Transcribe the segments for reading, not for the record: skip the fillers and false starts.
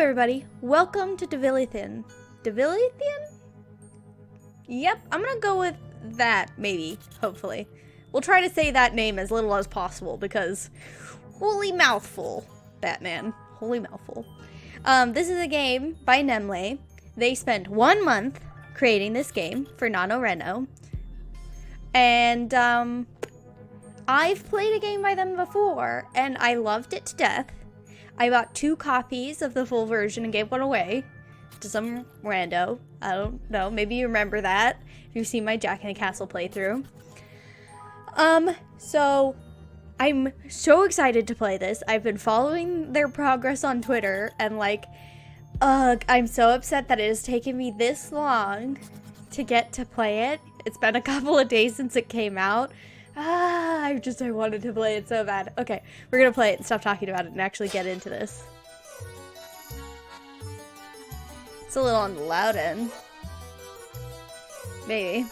everybody, welcome to Divilethion. Divilethion? Yep, I'm gonna go with that, maybe, hopefully. We'll try to say that name as little as possible because holy mouthful, Batman. Holy mouthful. This is a game by Nemle. They spent 1 month creating this game for NaNoRenO. And, I've played a game by them before, and I loved it to death. I bought 2 copies of the full version and gave one away to some rando. I don't know, maybe you remember that if you've seen my Jack in the Castle playthrough. So I'm so excited to play this. I've been following their progress on Twitter, and like, I'm so upset that it has taken me this long to get to play it. It's been a couple of days since it came out. I wanted to play it so bad. Okay, we're gonna play it and stop talking about it and actually get into this. It's a little on the loud end. Maybe.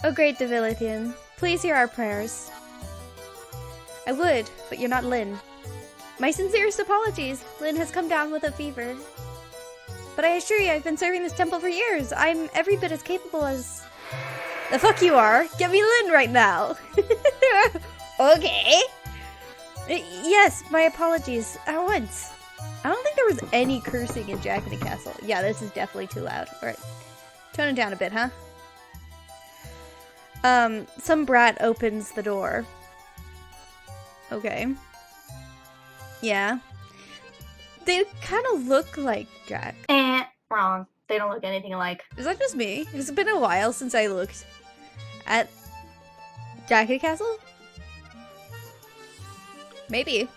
Oh great Divilethion, please hear our prayers. I would, but you're not Lynn. My sincerest apologies. Lynn has come down with a fever. But I assure you, I've been serving this temple for years. I'm every bit as capable as... The fuck you are! Get me Lynn right now! Okay! Yes, my apologies. At once. I don't think there was any cursing in Jack in the Castle. Yeah, this is definitely too loud. Alright. Tone it down a bit, huh? Some brat opens the door. Okay. Yeah. They kind of look like Jack. Wrong. They don't look anything alike. Is that just me? Has it been a while since I looked at Jack in the Castle? Maybe.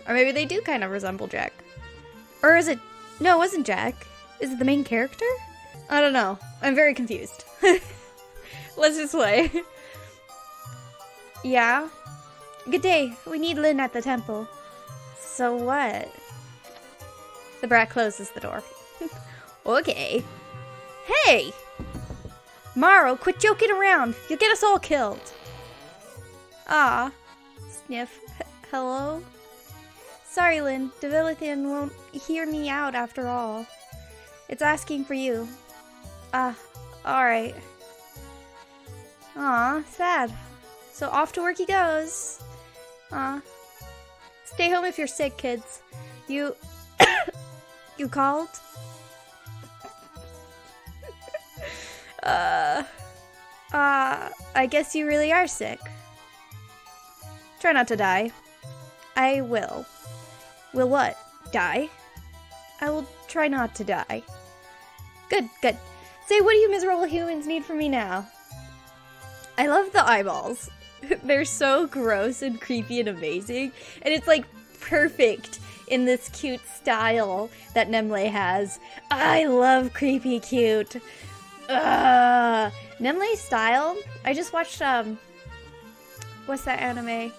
Or maybe they do kind of resemble Jack. Or is it... No, it wasn't Jack. Is it the main character? I don't know. I'm very confused. Let's just play. Yeah? Good day. We need Lynn at the temple. So what? The brat closes the door. Okay. Hey! Morrow, quit joking around. You'll get us all killed. Ah. Sniff. Hello? Sorry, Lynn. Divilethion won't hear me out after all. It's asking for you. Alright. Aw, sad. So off to work he goes. Aw. Stay home if you're sick, kids. You... You called? I guess you really are sick. Try not to die. I will. Will what? Die? I will try not to die. Good, good. Say, what do you miserable humans need from me now? I love the eyeballs. They're so gross and creepy and amazing. And it's like perfect in this cute style that Nemle has. I love creepy cute. Nemle's style. I just watched what's that anime?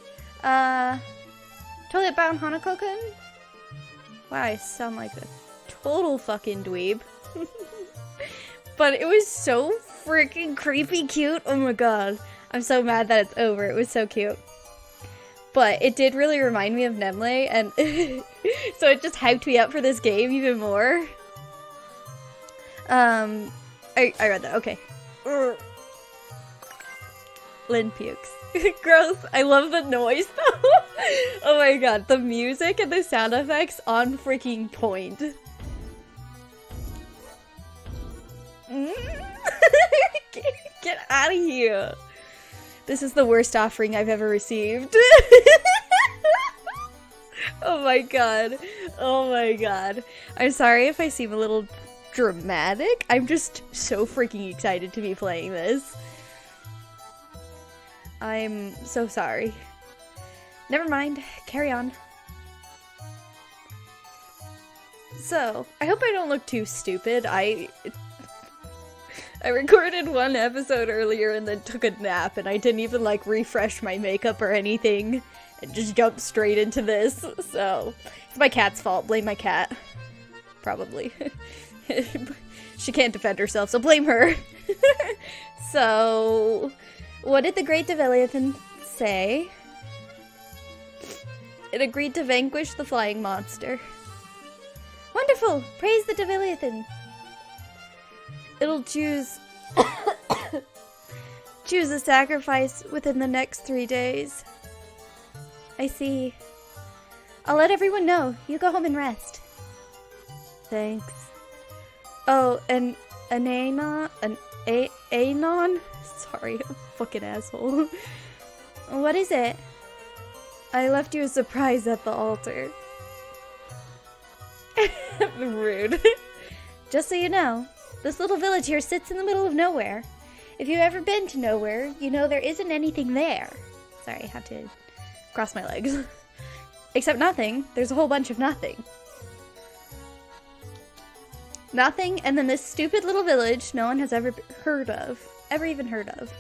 Totally Bound Hanako-kun? Wow, I sound like a total fucking dweeb. But it was so freaking creepy cute. Oh my god. I'm so mad that it's over. It was so cute. But it did really remind me of Nemle, and so it just hyped me up for this game even more. I read that. Okay. Lynn pukes. Gross. I love the noise though. Oh my god, the music and the sound effects on freaking point. Get out of here. This is the worst offering I've ever received. Oh my god. Oh my god. I'm sorry if I seem a little dramatic. I'm just so freaking excited to be playing this. I'm so sorry. Never mind. Carry on. So, I hope I don't look too stupid. I recorded one episode earlier and then took a nap, and I didn't even like refresh my makeup or anything and just jumped straight into this. So, it's my cat's fault. Blame my cat. Probably. She can't defend herself, so blame her. So, what did the great Divilethion say? It agreed to vanquish the flying monster. Wonderful! Praise the Divilethion. It'll choose choose a sacrifice within the next 3 days. I see. I'll let everyone know. You go home and rest. Thanks. Oh, and Anon? Sorry, I'm a fucking asshole. What is it? I left you a surprise at the altar. Rude. Just so you know, this little village here sits in the middle of nowhere. If you've ever been to nowhere, you know there isn't anything there. Sorry, I had to cross my legs. Except nothing. There's a whole bunch of nothing. Nothing, and then this stupid little village no one has ever even heard of.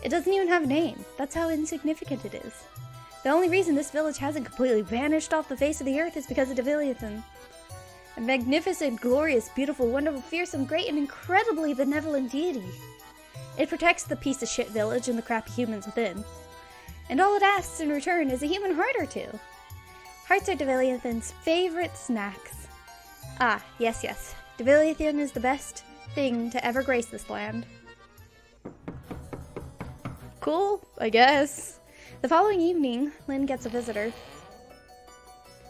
It doesn't even have a name. That's how insignificant it is. The only reason this village hasn't completely vanished off the face of the earth is because of Divilethion. A magnificent, glorious, beautiful, wonderful, fearsome, great, and incredibly benevolent deity. It protects the piece of shit village and the crappy humans within. And all it asks in return is a human heart or two. Hearts are Divilethion's favorite snacks. Ah, yes, yes. Divilethion is the best thing to ever grace this land. Cool, I guess. The following evening, Lynn gets a visitor.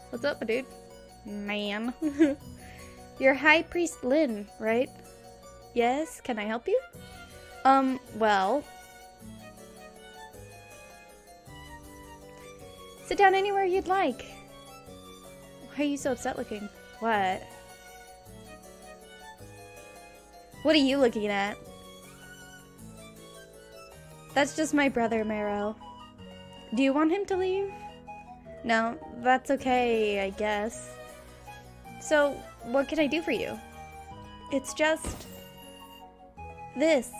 What's up, my dude? Man. You're High Priest Lynn, right? Yes, can I help you? Well. Sit down anywhere you'd like. Why are you so upset looking? What? What are you looking at? That's just my brother, Marrow. Do you want him to leave? No, that's okay, I guess. So, what can I do for you? It's just this.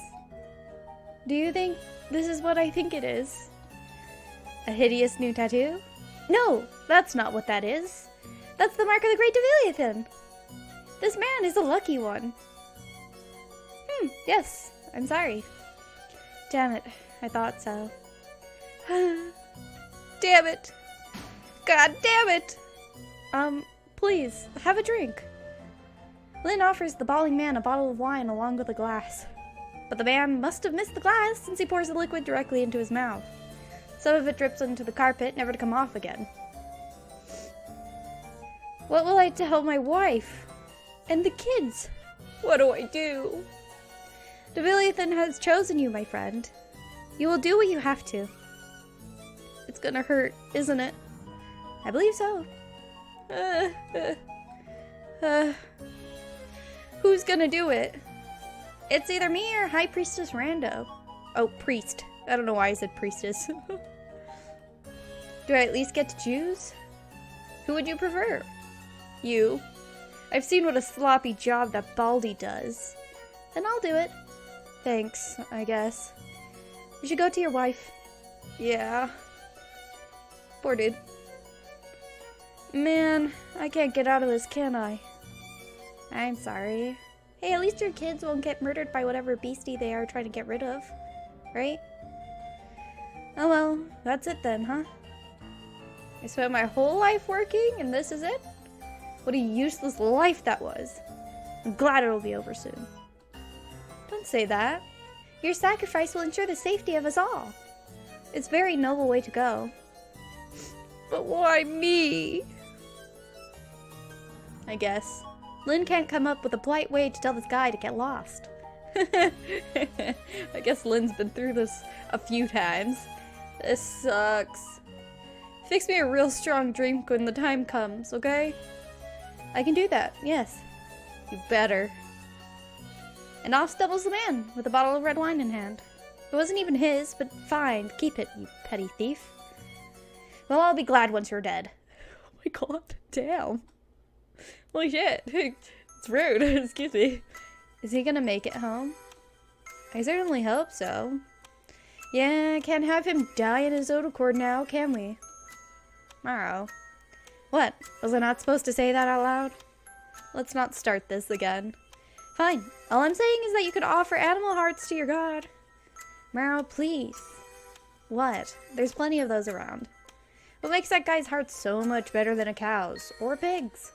Do you think this is what I think it is? A hideous new tattoo? No, that's not what that is. That's the mark of the Great Divilethion. This man is a lucky one. Yes, I'm sorry. Damn it, I thought so. Damn it. God damn it. Please, have a drink. Lynn offers the bawling man a bottle of wine along with a glass. But the man must have missed the glass since he pours the liquid directly into his mouth. Some of it drips into the carpet, never to come off again. What will I tell my wife? And the kids? What do I do? Divilethion has chosen you, my friend. You will do what you have to. It's gonna hurt, isn't it? I believe so. Who's gonna do it? It's either me or High Priestess Rando. Oh, priest. I don't know why I said priestess. Do I at least get to choose? Who would you prefer? You. I've seen what a sloppy job that Baldy does. Then I'll do it. Thanks, I guess. You should go to your wife. Yeah. Poor dude. Man, I can't get out of this, can I? I'm sorry. Hey, at least your kids won't get murdered by whatever beastie they are trying to get rid of. Right? Oh well, that's it then, huh? I spent my whole life working, and this is it? What a useless life that was. I'm glad it'll be over soon. Don't say that. Your sacrifice will ensure the safety of us all. It's a very noble way to go. But why me? I guess. Lynn can't come up with a polite way to tell this guy to get lost. I guess Lynn's been through this a few times. This sucks. Fix me a real strong drink when the time comes, okay? I can do that, yes. You better. And off stumbles the man, with a bottle of red wine in hand. It wasn't even his, but fine, keep it, you petty thief. Well, I'll be glad once you're dead. Oh my god, damn. Holy shit, it's rude, excuse me. Is he gonna make it home? I certainly hope so. Yeah, can't have him die in his own accord now, can we? Morrow. What? Was I not supposed to say that out loud? Let's not start this again. Fine. All I'm saying is that you could offer animal hearts to your god. Morrow, please. What? There's plenty of those around. What makes that guy's heart so much better than a cow's? Or a pig's?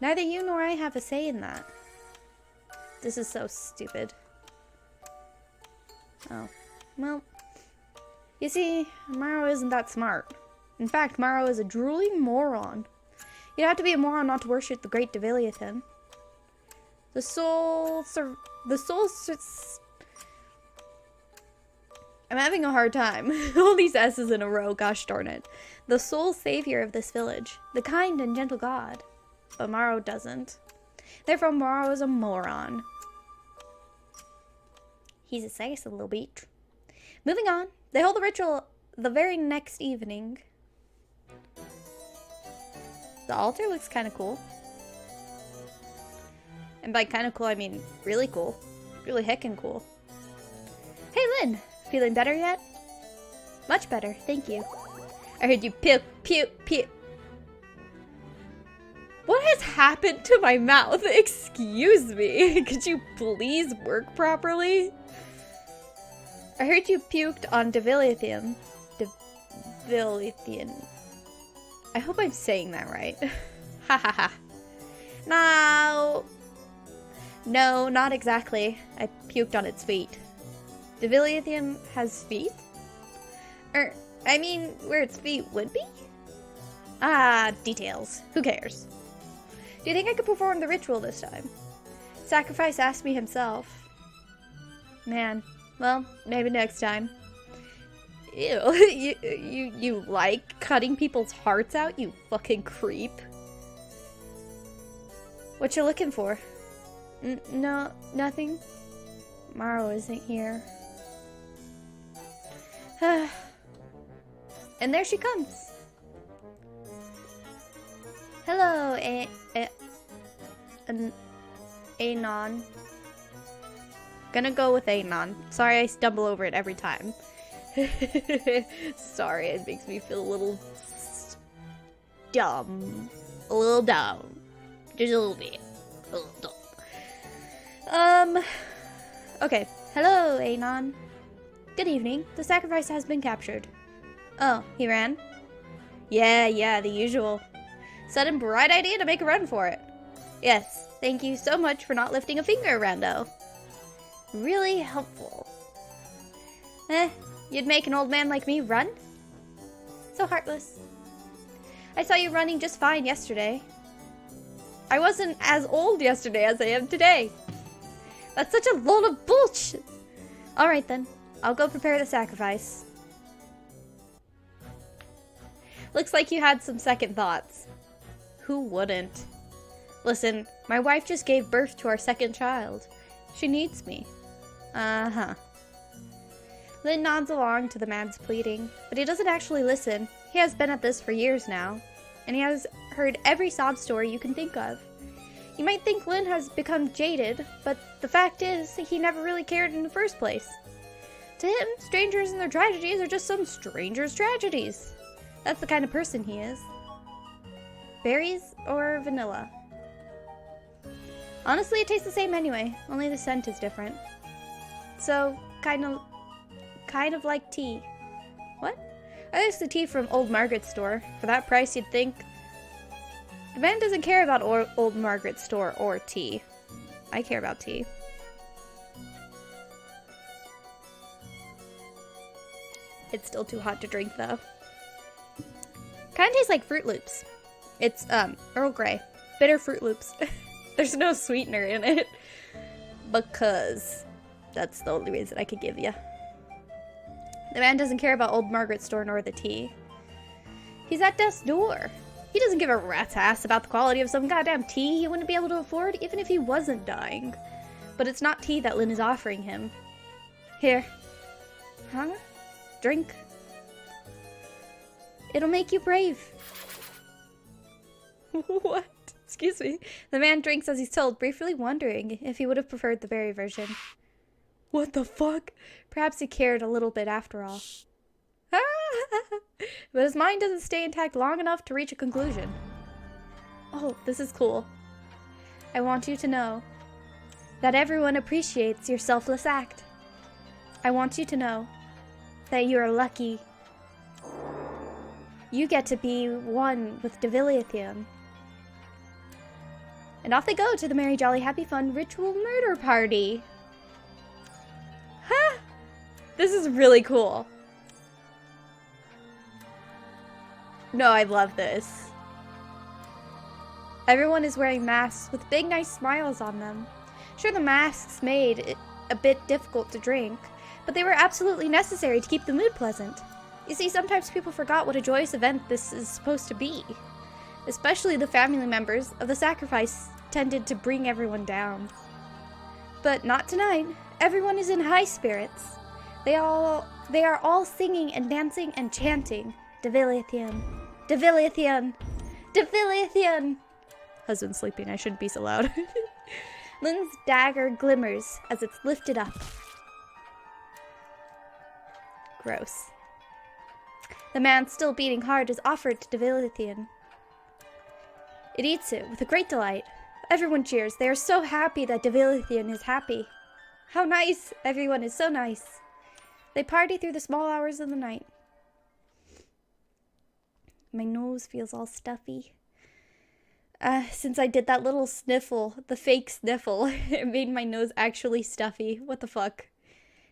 Neither you nor I have a say in that. This is so stupid. Oh. Well. You see, Maro isn't that smart. In fact, Maro is a drooling moron. You'd have to be a moron not to worship the great Divilethion. The soul... I'm having a hard time. All these S's in a row, gosh darn it. The sole savior of this village. The kind and gentle god. But Maro doesn't. Therefore, Maro is a moron. He's a sassy little bitch. Moving on. They hold the ritual the very next evening. The altar looks kind of cool. And by kind of cool, I mean really cool. Really heckin' cool. Hey, Lynn! Feeling better yet? Much better, thank you. I heard you puke, puke, puke. What has happened to my mouth? Excuse me. Could you please work properly? I heard you puked on Divilethion. Divilethion. I hope I'm saying that right. Ha ha ha. No, not exactly. I puked on its feet. Divilethion has feet? I mean, where its feet would be? Ah, details. Who cares? Do you think I could perform the ritual this time? Sacrifice asked me himself. Man, well, maybe next time. Ew, you like cutting people's hearts out, you fucking creep. What you looking for? No, nothing. Maro isn't here. And there she comes. Hello, Anon. Gonna go with Anon. Sorry I stumble over it every time. Sorry, it makes me feel a little dumb. A little dumb. Just a little bit. A little dumb. Okay. Hello, Anon. Good evening. The sacrifice has been captured. Oh, he ran? Yeah, the usual. Sudden bright idea to make a run for it. Yes, thank you so much for not lifting a finger, Rando. Really helpful. You'd make an old man like me run? So heartless. I saw you running just fine yesterday. I wasn't as old yesterday as I am today. That's such a load of bullshit. Alright then, I'll go prepare the sacrifice. Looks like you had some second thoughts. Who wouldn't? Listen, my wife just gave birth to our second child. She needs me. Uh-huh. Lynn nods along to the man's pleading, but he doesn't actually listen. He has been at this for years now, and he has heard every sob story you can think of. You might think Lynn has become jaded, but the fact is, he never really cared in the first place. To him, strangers and their tragedies are just some strangers' tragedies. That's the kind of person he is. Berries or vanilla? Honestly, it tastes the same anyway, only the scent is different. So, kind of like tea. What? I think it's the tea from Old Margaret's store. For that price, you'd think... The man doesn't care about Old Margaret's store or tea. I care about tea. It's still too hot to drink, though. Kind of tastes like Fruit Loops. It's, Earl Grey. Bitter Fruit Loops. There's no sweetener in it. Because that's the only reason I could give you. The man doesn't care about Old Margaret's store nor the tea. He's at death's door. He doesn't give a rat's ass about the quality of some goddamn tea he wouldn't be able to afford even if he wasn't dying. But it's not tea that Lynn is offering him. Here. Huh? Drink. It'll make you brave. What? Excuse me. The man drinks as he's told, briefly wondering if he would have preferred the berry version. What the fuck? Perhaps he cared a little bit after all. But his mind doesn't stay intact long enough to reach a conclusion. Oh, this is cool. I want you to know that everyone appreciates your selfless act. I want you to know that you are lucky. You get to be one with Divilethion. And off they go to the Merry Jolly Happy Fun ritual murder party. Huh? This is really cool. No, I love this. Everyone is wearing masks with big nice smiles on them. Sure, the masks made it a bit difficult to drink, but they were absolutely necessary to keep the mood pleasant. You see, sometimes people forgot what a joyous event this is supposed to be. Especially the family members of the sacrifice tended to bring everyone down. But not tonight. Everyone is in high spirits. They are all singing and dancing and chanting. Divilethion. Divilethion. Divilethion. Husband's sleeping, I shouldn't be so loud. Lynn's dagger glimmers as it's lifted up. Gross. The man still beating hard is offered to Divilethion. It eats it with a great delight. Everyone cheers. They are so happy that Divilethion is happy. How nice! Everyone is so nice. They party through the small hours of the night. My nose feels all stuffy. Since I did that little sniffle, the fake sniffle, it made my nose actually stuffy. What the fuck?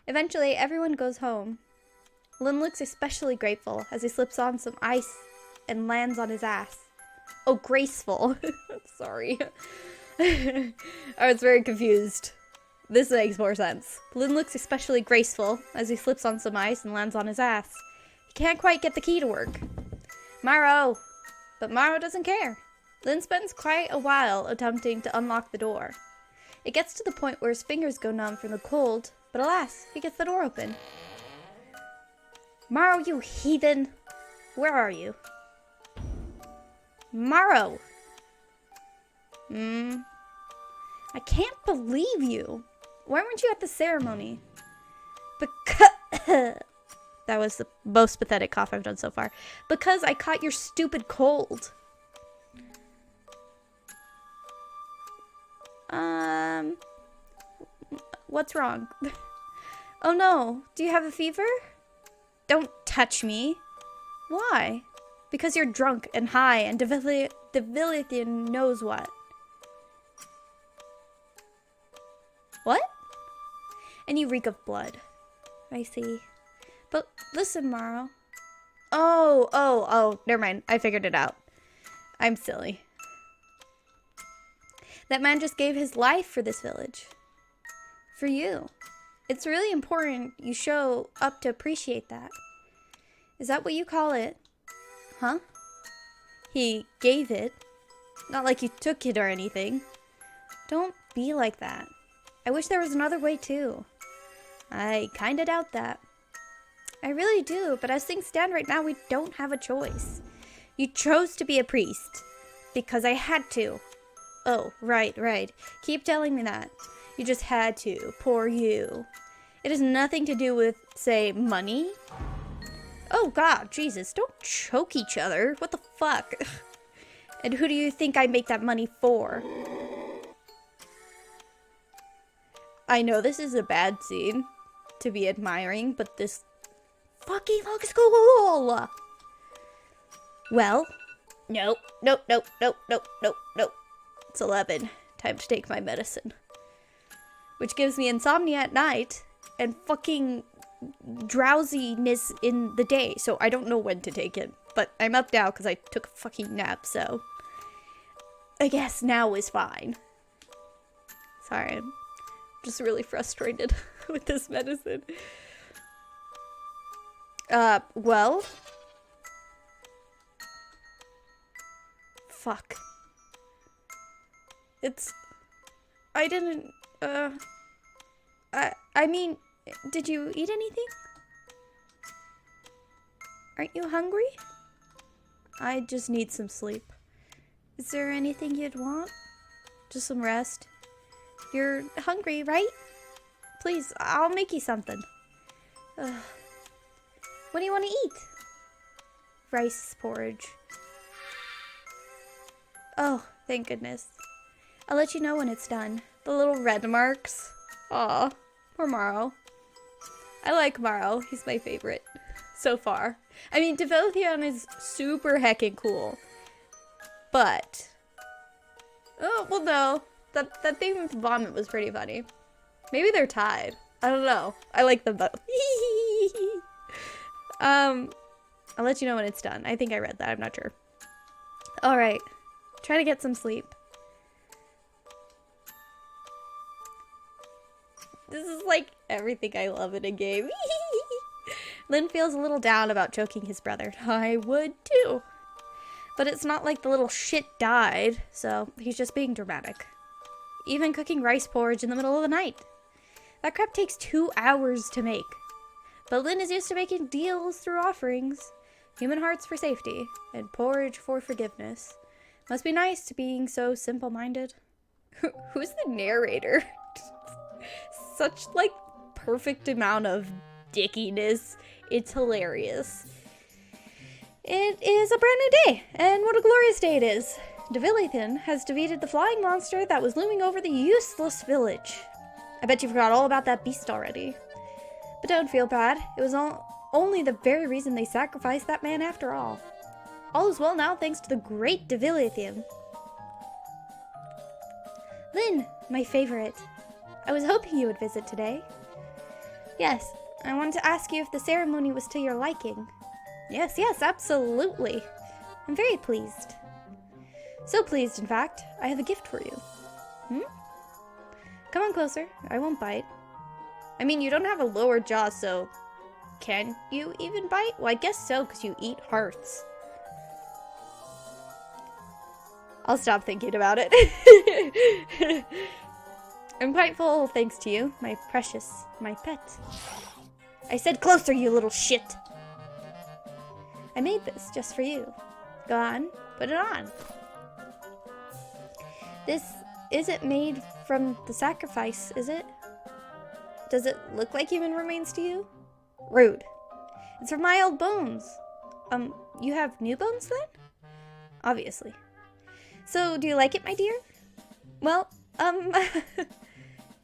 Eventually, everyone goes home. Lynn looks especially grateful as he slips on some ice and lands on his ass. Oh, graceful. Sorry. I was very confused. This makes more sense. Lynn looks especially graceful as he slips on some ice and lands on his ass. He can't quite get the key to work. Morrow! But Morrow doesn't care. Lynn spends quite a while attempting to unlock the door. It gets to the point where his fingers go numb from the cold, but alas, he gets the door open. Morrow, you heathen! Where are you? Morrow! I can't believe you. Why weren't you at the ceremony? Because... That was the most pathetic cough I've done so far. Because I caught your stupid cold. What's wrong? Oh no, do you have a fever? Don't touch me. Why? Because you're drunk and high and Divilethion knows what. What? And you reek of blood. I see. But listen, Morrow. Oh, never mind. I figured it out. I'm silly. That man just gave his life for this village. For you. It's really important you show up to appreciate that. Is that what you call it? Huh? He gave it. Not like you took it or anything. Don't be like that. I wish there was another way too. I kinda doubt that. I really do, but as things stand right now, we don't have a choice. You chose to be a priest. Because I had to. Oh, right. Keep telling me that. You just had to. Poor you. It has nothing to do with, say, money. Oh god, Jesus, don't choke each other. What the fuck? And who do you think I make that money for? I know this is a bad scene to be admiring, but this fucking looks cool! Well, nope. It's 11. Time to take my medicine. Which gives me insomnia at night and fucking drowsiness in the day, so I don't know when to take it. But I'm up now because I took a fucking nap, so I guess now is fine. Sorry, I'm just really frustrated with this medicine. Well? Fuck. I didn't, I mean, did you eat anything? Aren't you hungry? I just need some sleep. Is there anything you'd want? Just some rest. You're hungry, right? Please, I'll make you something. What do you want to eat? Rice porridge. Oh, thank goodness. I'll let you know when it's done. The little red marks. Aw, poor Morrow. I like Morrow. He's my favorite so far. I mean, Divilethion is super heckin' cool. But Oh, well, no. That thing with vomit was pretty funny. Maybe they're tied. I don't know. I like them both. I'll let you know when it's done. I think I read that. I'm not sure. Alright. Try to get some sleep. This is like everything I love in a game. Lynn feels a little down about choking his brother. I would too. But it's not like the little shit died, so he's just being dramatic. Even cooking rice porridge in the middle of the night. That crap takes 2 hours to make. But Lynn is used to making deals through offerings. Human hearts for safety, and porridge for forgiveness. Must be nice to being so simple-minded. Who's the narrator? Such, like, perfect amount of dickiness. It's hilarious. It is a brand new day, and what a glorious day it is. Divilethion has defeated the flying monster that was looming over the useless village. I bet you forgot all about that beast already. But don't feel bad. It was only the very reason they sacrificed that man after all. All is well now thanks to the great Divilethion. Lynn, my favorite. I was hoping you would visit today. Yes, I wanted to ask you if the ceremony was to your liking. Yes, absolutely. I'm very pleased. So pleased, in fact. I have a gift for you. Come on closer. I won't bite. I mean, you don't have a lower jaw, so can you even bite? Well, I guess so, because you eat hearts. I'll stop thinking about it. I'm quite full, thanks to you, my precious, my pet. I said closer, you little shit. I made this just for you. Go on, put it on. This isn't made from the sacrifice, is it? Does it look like human remains to you? Rude. It's from my old bones. You have new bones then? Obviously. So, do you like it, my dear? Well,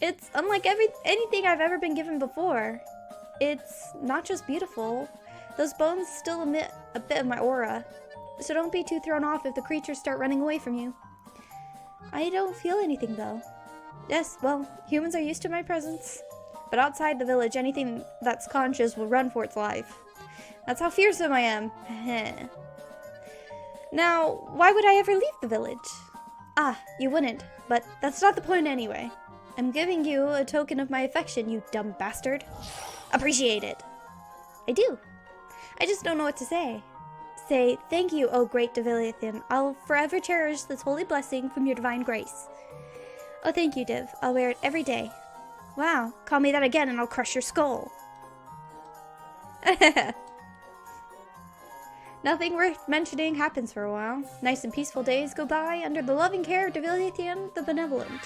it's unlike anything I've ever been given before. It's not just beautiful. Those bones still emit a bit of my aura. So don't be too thrown off if the creatures start running away from you. I don't feel anything, though. Yes, well, humans are used to my presence. But outside the village, anything that's conscious will run for its life. That's how fearsome I am. Now, why would I ever leave the village? Ah, you wouldn't, but that's not the point anyway. I'm giving you a token of my affection, you dumb bastard. Appreciate it. I do. I just don't know what to say. Say, thank you, O great Divilethion. I'll forever cherish this holy blessing from your divine grace. Oh, thank you, Div. I'll wear it every day. Wow, call me that again and I'll crush your skull. Nothing worth mentioning happens for a while. Nice and peaceful days go by under the loving care of Divilethion the Benevolent.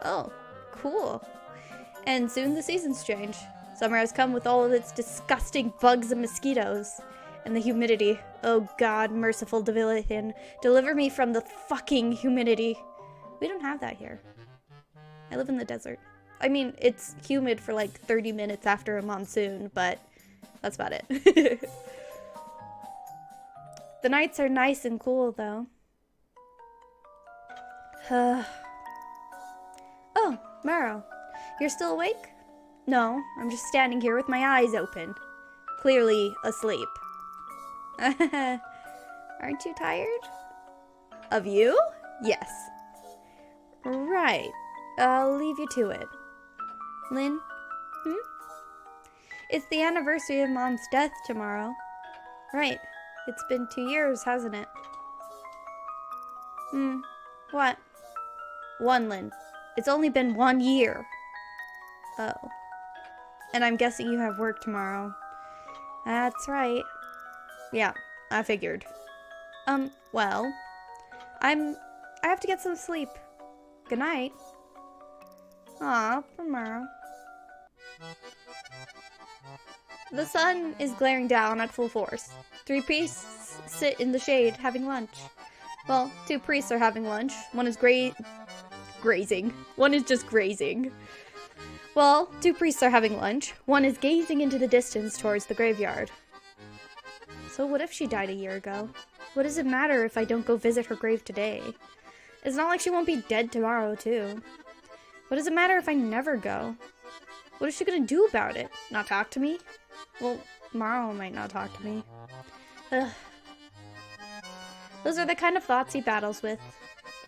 Oh, cool. And soon the seasons change. Summer has come with all of its disgusting bugs and mosquitoes. And the humidity. Oh God, merciful Divilethion, deliver me from the fucking humidity. We don't have that here. I live in the desert. I mean, it's humid for like 30 minutes after a monsoon, but that's about it. The nights are nice and cool, though. Oh, Maro. You're still awake? No, I'm just standing here with my eyes open. Clearly asleep. Aren't you tired? Of you? Yes. Right. I'll leave you to it. Lynn? It's the anniversary of Mom's death tomorrow. Right. It's been 2 years, hasn't it? What? 1, Lynn. It's only been 1 year. Oh. And I'm guessing you have work tomorrow. That's right. Yeah, I figured. Well, I have to get some sleep. Good night. Aw, tomorrow. The sun is glaring down at full force. 3 priests sit in the shade having lunch. Well, 2 priests are having lunch. One is grazing. One is just grazing. Well, 2 priests are having lunch. One is gazing into the distance towards the graveyard. So what if she died a year ago? What does it matter if I don't go visit her grave today? It's not like she won't be dead tomorrow, too. What does it matter if I never go? What is she gonna do about it? Not talk to me? Well, Morrow might not talk to me. Ugh. Those are the kind of thoughts he battles with.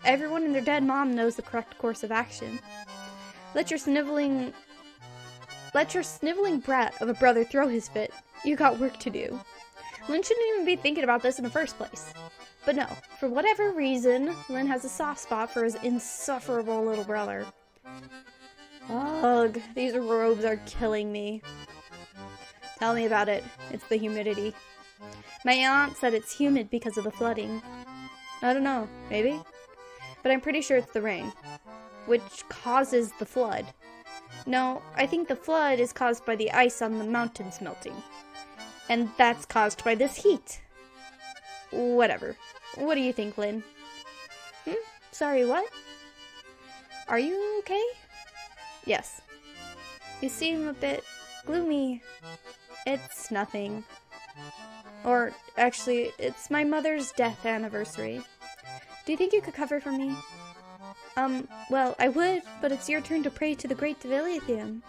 Everyone and their dead mom knows the correct course of action. Let your sniveling brat of a brother throw his fit. You got work to do. Lynn shouldn't even be thinking about this in the first place. But no, for whatever reason, Lynn has a soft spot for his insufferable little brother. Ugh, these robes are killing me. Tell me about it. It's the humidity. My aunt said it's humid because of the flooding. I don't know, maybe? But I'm pretty sure it's the rain, which causes the flood. No, I think the flood is caused by the ice on the mountains melting. And that's caused by this heat. Whatever. What do you think, Lynn? Sorry, what? Are you okay? Yes. You seem a bit gloomy. It's nothing. Or, actually, it's my mother's death anniversary. Do you think you could cover for me? Well, I would, but it's your turn to pray to the great Divilethion.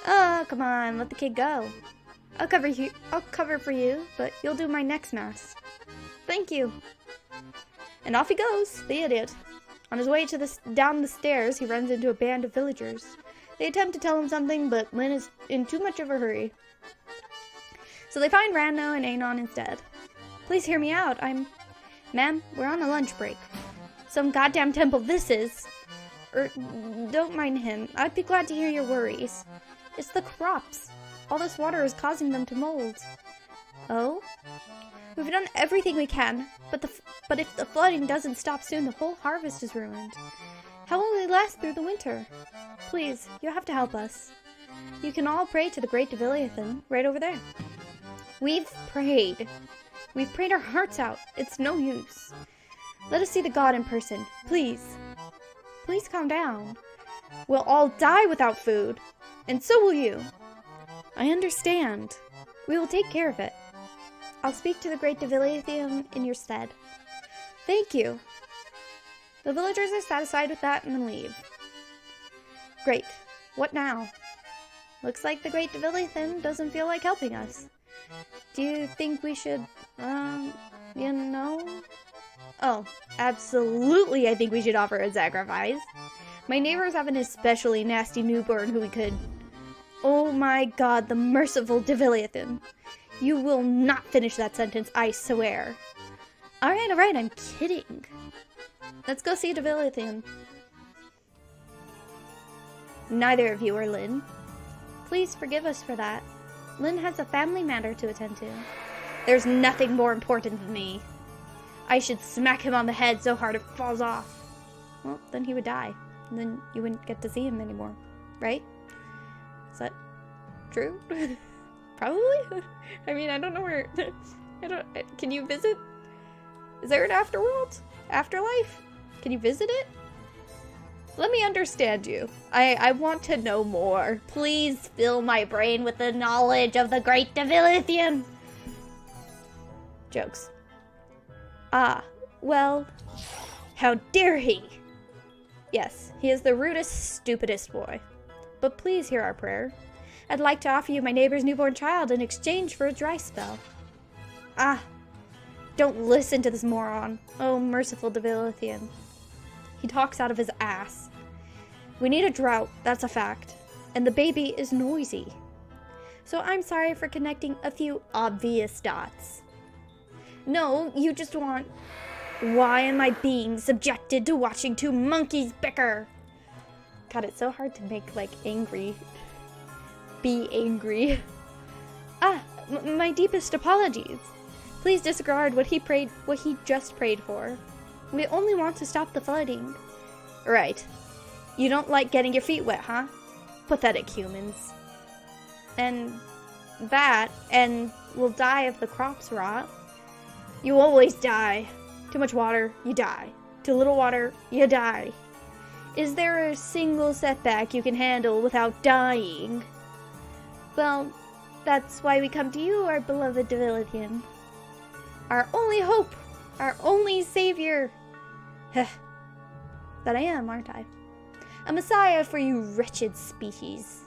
Oh, come on, let the kid go. I'll cover for you, but you'll do my next mass. Thank you. And off he goes, the idiot. On his way down the stairs, he runs into a band of villagers. They attempt to tell him something, but Lynn is in too much of a hurry. So they find Rando and Anon instead. Please hear me out. Ma'am, we're on a lunch break. Some goddamn temple this is. Don't mind him. I'd be glad to hear your worries. It's the crops. All this water is causing them to mold. Oh? We've done everything we can, but if the flooding doesn't stop soon, the whole harvest is ruined. How will we last through the winter? Please, you have to help us. You can all pray to the great Divilethion right over there. We've prayed. We've prayed our hearts out. It's no use. Let us see the god in person, please. Please calm down. We'll all die without food, and so will you. I understand. We will take care of it. I'll speak to the great Divilethion in your stead. Thank you. The villagers are satisfied with that and then leave. Great. What now? Looks like the great Divilethion doesn't feel like helping us. Do you think we should, you know? Oh, absolutely I think we should offer a sacrifice. My neighbors have an especially nasty newborn who we could... Oh my god, the merciful Divilethion. You will not finish that sentence, I swear. Alright, I'm kidding. Let's go see Divilethion. Neither of you are Lynn. Please forgive us for that. Lynn has a family matter to attend to. There's nothing more important than me. I should smack him on the head so hard it falls off. Well, then he would die. And then you wouldn't get to see him anymore. Right? Is that true? Probably? I mean, I don't know where... Can you visit? Is there an afterworld? Afterlife? Can you visit it? Let me understand you. I want to know more. Please fill my brain with the knowledge of the great Divilethion. Jokes. Ah, well, how dare he? Yes, he is the rudest, stupidest boy. But please hear our prayer. I'd like to offer you my neighbor's newborn child in exchange for a dry spell. Ah, don't listen to this moron. Oh, merciful Divilethion. He talks out of his ass. We need a drought, that's a fact. And the baby is noisy. So I'm sorry for connecting a few obvious dots. No, you just want... Why am I being subjected to watching two monkeys bicker? God, it's so hard to make, like, angry. Be angry. Ah, my deepest apologies. Please disregard what he just prayed for. We only want to stop the flooding. Right. You don't like getting your feet wet, huh? Pathetic humans. And we'll die if the crops rot. You always die. Too much water, you die. Too little water, you die. Is there a single setback you can handle without dying? Well, that's why we come to you, our beloved Divilethion. Our only hope, our only savior. That I am, aren't I? A messiah for you wretched species.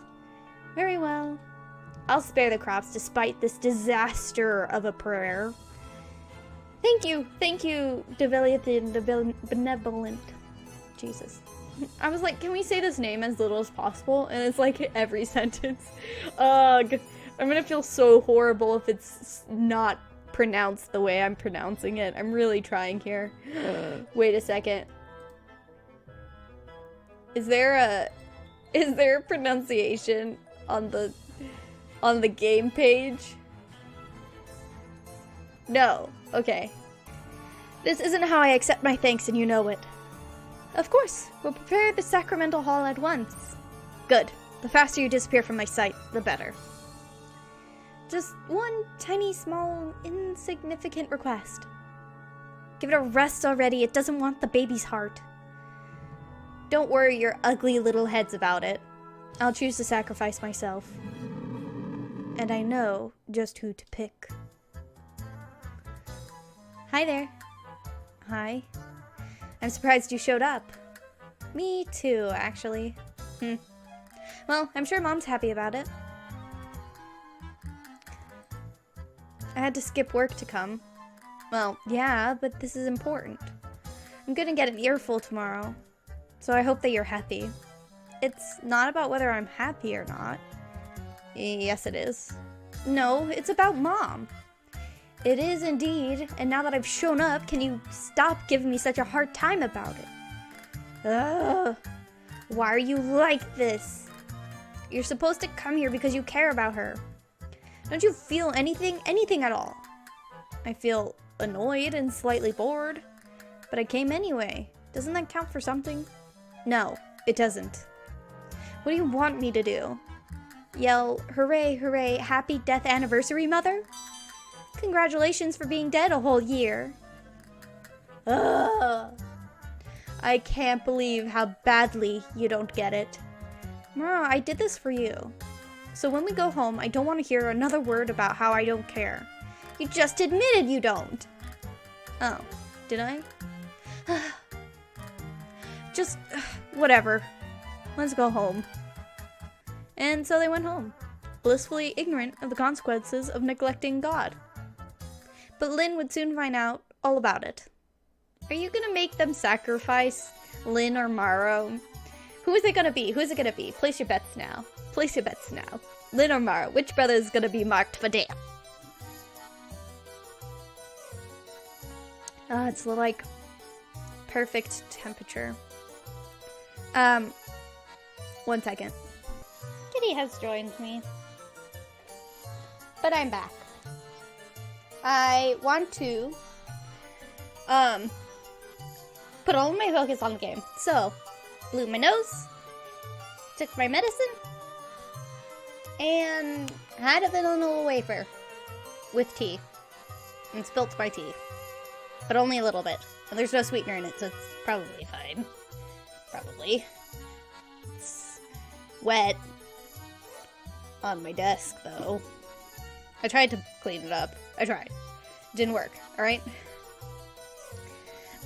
Very well. I'll spare the crops despite this disaster of a prayer. Thank you, Divilethion, the benevolent. Jesus. I was like, can we say this name as little as possible? And it's like every sentence. Ugh. I'm gonna feel so horrible if it's not pronounced the way I'm pronouncing it. I'm really trying here. Wait a second. Is there a pronunciation on the game page? No. Okay. This isn't how I accept my thanks, and you know it. Of course. We'll prepare the sacramental hall at once. Good. The faster you disappear from my sight, the better. Just one tiny, small, insignificant request. Give it a rest already. It doesn't want the baby's heart. Don't worry your ugly little heads about it. I'll choose to sacrifice myself. And I know just who to pick. Hi there. Hi. I'm surprised you showed up. Me too, actually. Well, I'm sure Mom's happy about it. I had to skip work to come. Well, yeah, but this is important. I'm gonna get an earful tomorrow, so I hope that you're happy. It's not about whether I'm happy or not. Yes, it is. No, it's about Mom. It is indeed, and now that I've shown up, can you stop giving me such a hard time about it? Ugh. Why are you like this? You're supposed to come here because you care about her. Don't you feel anything at all? I feel annoyed and slightly bored, but I came anyway. Doesn't that count for something? No, it doesn't. What do you want me to do? Yell, hooray, hooray, happy death anniversary, Mother? Congratulations for being dead a whole year. Ugh. I can't believe how badly you don't get it. Ma, I did this for you. So when we go home, I don't want to hear another word about how I don't care. You just admitted you don't. Oh, did I? Just, whatever. Let's go home. And so they went home, blissfully ignorant of the consequences of neglecting God. But Lynn would soon find out all about it. Are you gonna make them sacrifice Lynn or Morrow? Who is it gonna be? Who is it gonna be? Place your bets now. Place your bets now. Lynn or Morrow, which brother is gonna be marked for death? Oh, it's like perfect temperature. 1 second. Kitty has joined me. But I'm back. I want to put all of my focus on the game. So, blew my nose, took my medicine, and had a vanilla wafer with tea. And spilt my tea. But only a little bit. And there's no sweetener in it, so it's probably fine. Probably. It's wet on my desk, though. I tried to clean it up. I tried. It didn't work, alright?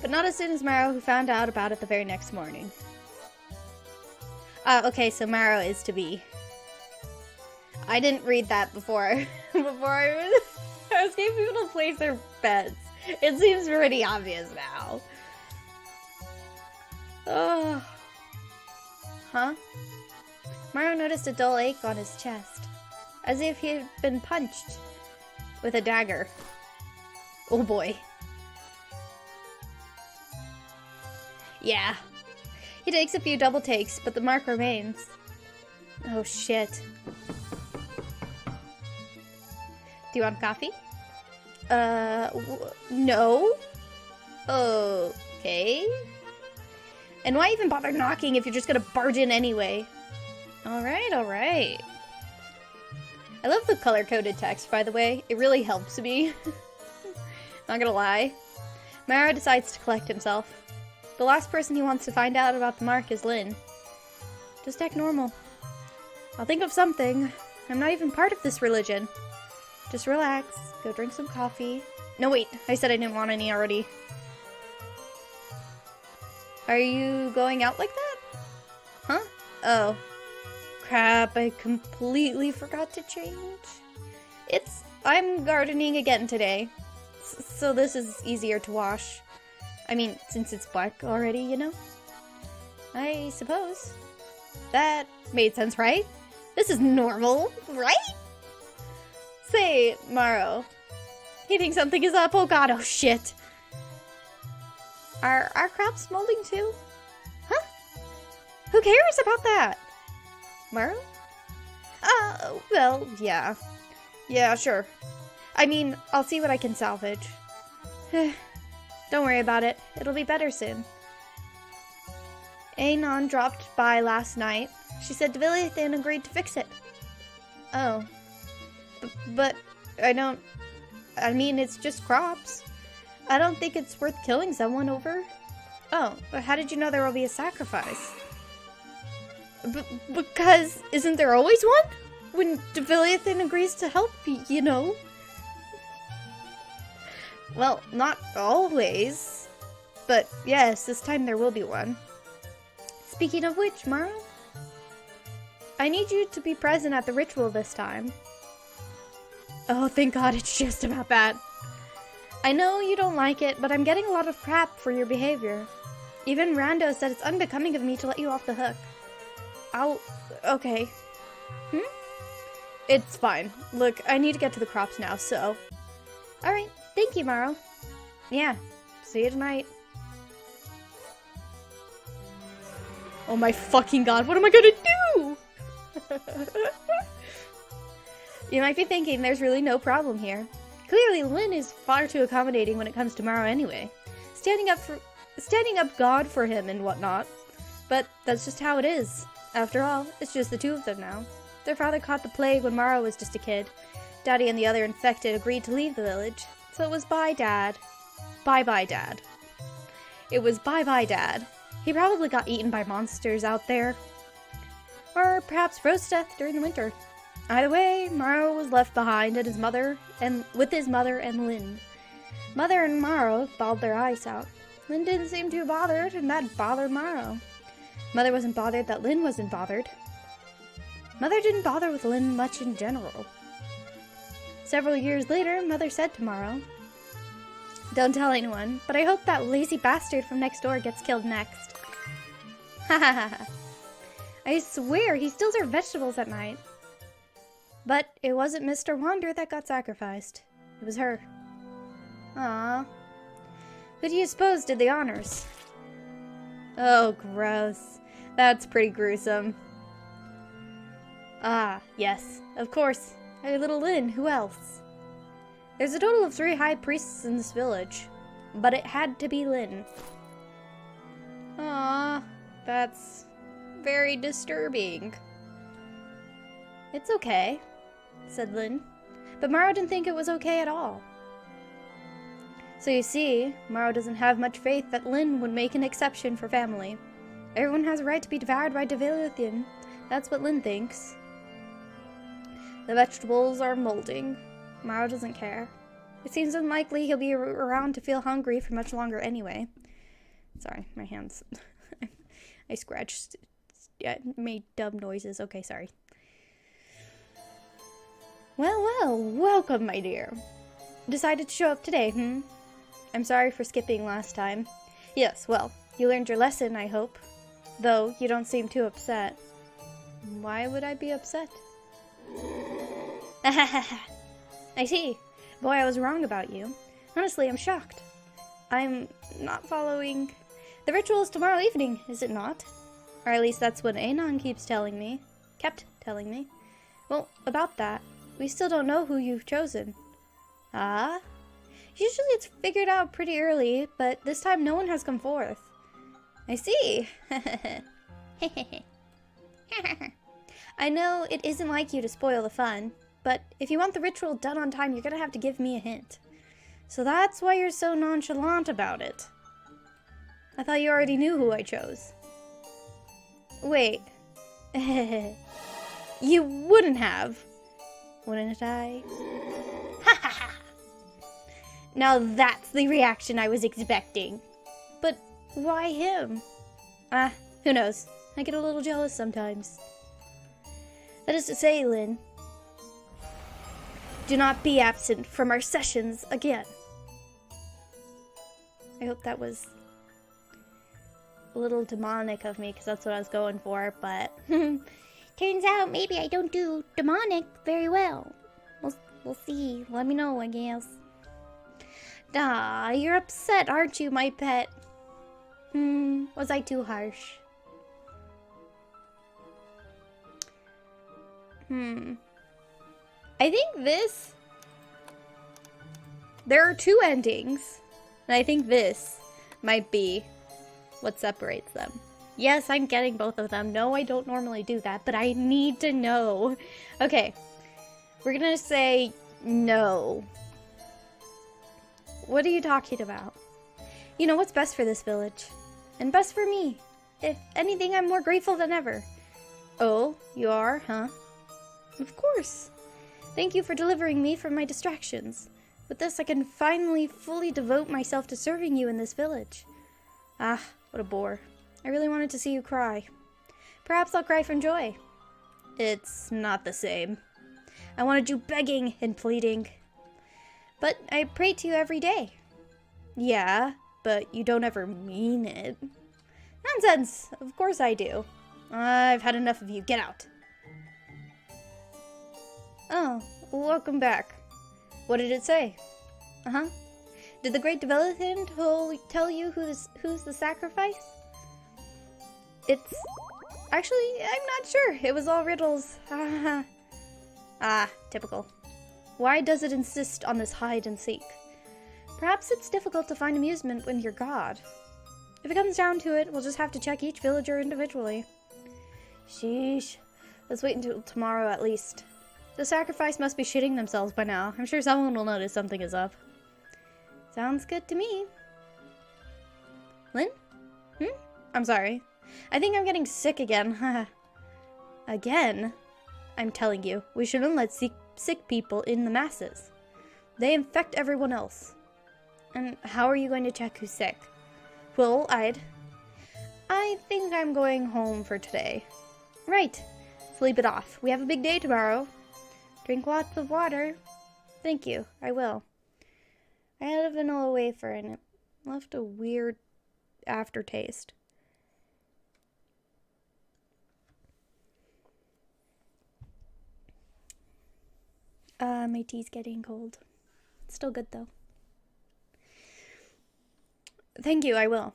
But not as soon as Maro, who found out about it the very next morning. Okay, so Maro is to be. I didn't read that before. I was asking people to place their bets. It seems pretty obvious now. Oh. Huh? Maro noticed a dull ache on his chest, as if he had been punched with a dagger. Oh boy. Yeah. He takes a few double takes, but the mark remains. Oh shit. Do you want coffee? No? Okay. And why even bother knocking if you're just gonna barge in anyway? Alright, alright. I love the color-coded text, by the way. It really helps me. Not gonna lie. Mara decides to collect himself. The last person he wants to find out about the mark is Lynn. Just act normal. I'll think of something. I'm not even part of this religion. Just relax. Go drink some coffee. No, wait. I said I didn't want any already. Are you going out like that? Huh? Oh. Crap, I completely forgot to change. I'm gardening again today. So this is easier to wash. I mean, since it's black already, you know? I suppose. That made sense, right? This is normal, right? Say, Maro. He thinks something is up. Oh god, oh shit. Are our crops molding too? Huh? Who cares about that? Maro? Well, yeah. Yeah, sure. I mean, I'll see what I can salvage. Don't worry about it. It'll be better soon. Anon dropped by last night. She said Divilethion agreed to fix it. Oh. But I mean, it's just crops. I don't think it's worth killing someone over. Oh, but how did you know there will be a sacrifice? Because isn't there always one? When Divilethion agrees to help, you know? Well, not always. But yes, this time there will be one. Speaking of which, Maro, I need you to be present at the ritual this time. Oh, thank God it's just about that. I know you don't like it, but I'm getting a lot of crap for your behavior. Even Rando said it's unbecoming of me to let you off the hook. Okay. It's fine. Look, I need to get to the crops now, so. Alright, thank you, Maro. Yeah, see you tonight. Oh my fucking god, what am I gonna do? You might be thinking there's really no problem here. Clearly, Lynn is far too accommodating when it comes to Maro anyway. Standing up God for him and whatnot. But that's just how it is. After all, it's just the two of them now. Their father caught the plague when Maro was just a kid. Daddy and the other infected agreed to leave the village. So it was bye, Dad. Bye-bye, Dad. It was bye-bye, Dad. He probably got eaten by monsters out there. Or perhaps froze to death during the winter. Either way, Maro was left behind with his mother and Lynn. Mother and Maro bawled their eyes out. Lynn didn't seem too bothered, and that bothered Maro. Mother wasn't bothered that Lynn wasn't bothered. Mother didn't bother with Lynn much in general. Several years later, Mother said to Maro, "Don't tell anyone, but I hope that lazy bastard from next door gets killed next." Ha ha ha. I swear he steals our vegetables at night. But it wasn't Mr. Wander that got sacrificed. It was her. Aww. Who do you suppose did the honors? Oh, gross. That's pretty gruesome. Ah, yes, of course. Our little Lynn, who else? There's a total of 3 high priests in this village, but it had to be Lynn. Ah, that's very disturbing. It's okay, said Lynn, but Maro didn't think it was okay at all. So you see, Maro doesn't have much faith that Lynn would make an exception for family. Everyone has a right to be devoured by Divilethion. That's what Lynn thinks. The vegetables are molding. Maro doesn't care. It seems unlikely he'll be around to feel hungry for much longer anyway. Sorry, my hands. I scratched. Yeah, made dumb noises. Okay, sorry. Well, welcome, my dear. Decided to show up today, I'm sorry for skipping last time. Yes, well, you learned your lesson, I hope. Though, you don't seem too upset. Why would I be upset? I see. Boy, I was wrong about you. Honestly, I'm shocked. I'm not following... The ritual is tomorrow evening, is it not? Or at least that's what Anon kept telling me. Well, about that, we still don't know who you've chosen. Ah? Usually it's figured out pretty early, but this time no one has come forth. I see. I know it isn't like you to spoil the fun, but if you want the ritual done on time, you're gonna have to give me a hint. So that's why you're so nonchalant about it. I thought you already knew who I chose. Wait. You wouldn't have. Wouldn't I? Ha ha ha! Now that's the reaction I was expecting. But why him? Ah, who knows? I get a little jealous sometimes. That is to say, Lynn, do not be absent from our sessions again. I hope that was a little demonic of me, because that's what I was going for, but turns out maybe I don't do demonic very well. We'll see. Let me know, I guess. Ah, you're upset, aren't you, my pet? Was I too harsh? I think this... There are two endings, and I think this might be what separates them. Yes, I'm getting both of them. No, I don't normally do that, but I need to know. Okay, we're gonna say no. What are you talking about? You know what's best for this village, and best for me. If anything, I'm more grateful than ever. Oh, you are, huh? Of course. Thank you for delivering me from my distractions. With this, I can finally fully devote myself to serving you in this village. Ah, what a bore. I really wanted to see you cry. Perhaps I'll cry from joy. It's not the same. I wanted you begging and pleading. But I pray to you every day. Yeah, but you don't ever mean it. Nonsense! Of course I do. I've had enough of you. Get out. Oh, welcome back. What did it say? Uh-huh. Did the great Divilethion tell you who's the sacrifice? It's... Actually, I'm not sure. It was all riddles. Ah, typical. Why does it insist on this hide and seek? Perhaps it's difficult to find amusement when you're God. If it comes down to it, we'll just have to check each villager individually. Sheesh. Let's wait until tomorrow at least. The sacrifice must be shitting themselves by now. I'm sure someone will notice something is up. Sounds good to me. Lynn? I'm sorry. I think I'm getting sick again. Again? I'm telling you, we shouldn't let sick people in the masses. They infect everyone else. And how are you going to check who's sick? Well, I think I'm going home for today. Right. Sleep it off. We have a big day tomorrow. Drink lots of water. Thank you. I will. I had a vanilla wafer and it left a weird aftertaste. My tea's getting cold. It's still good though. Thank you, I will.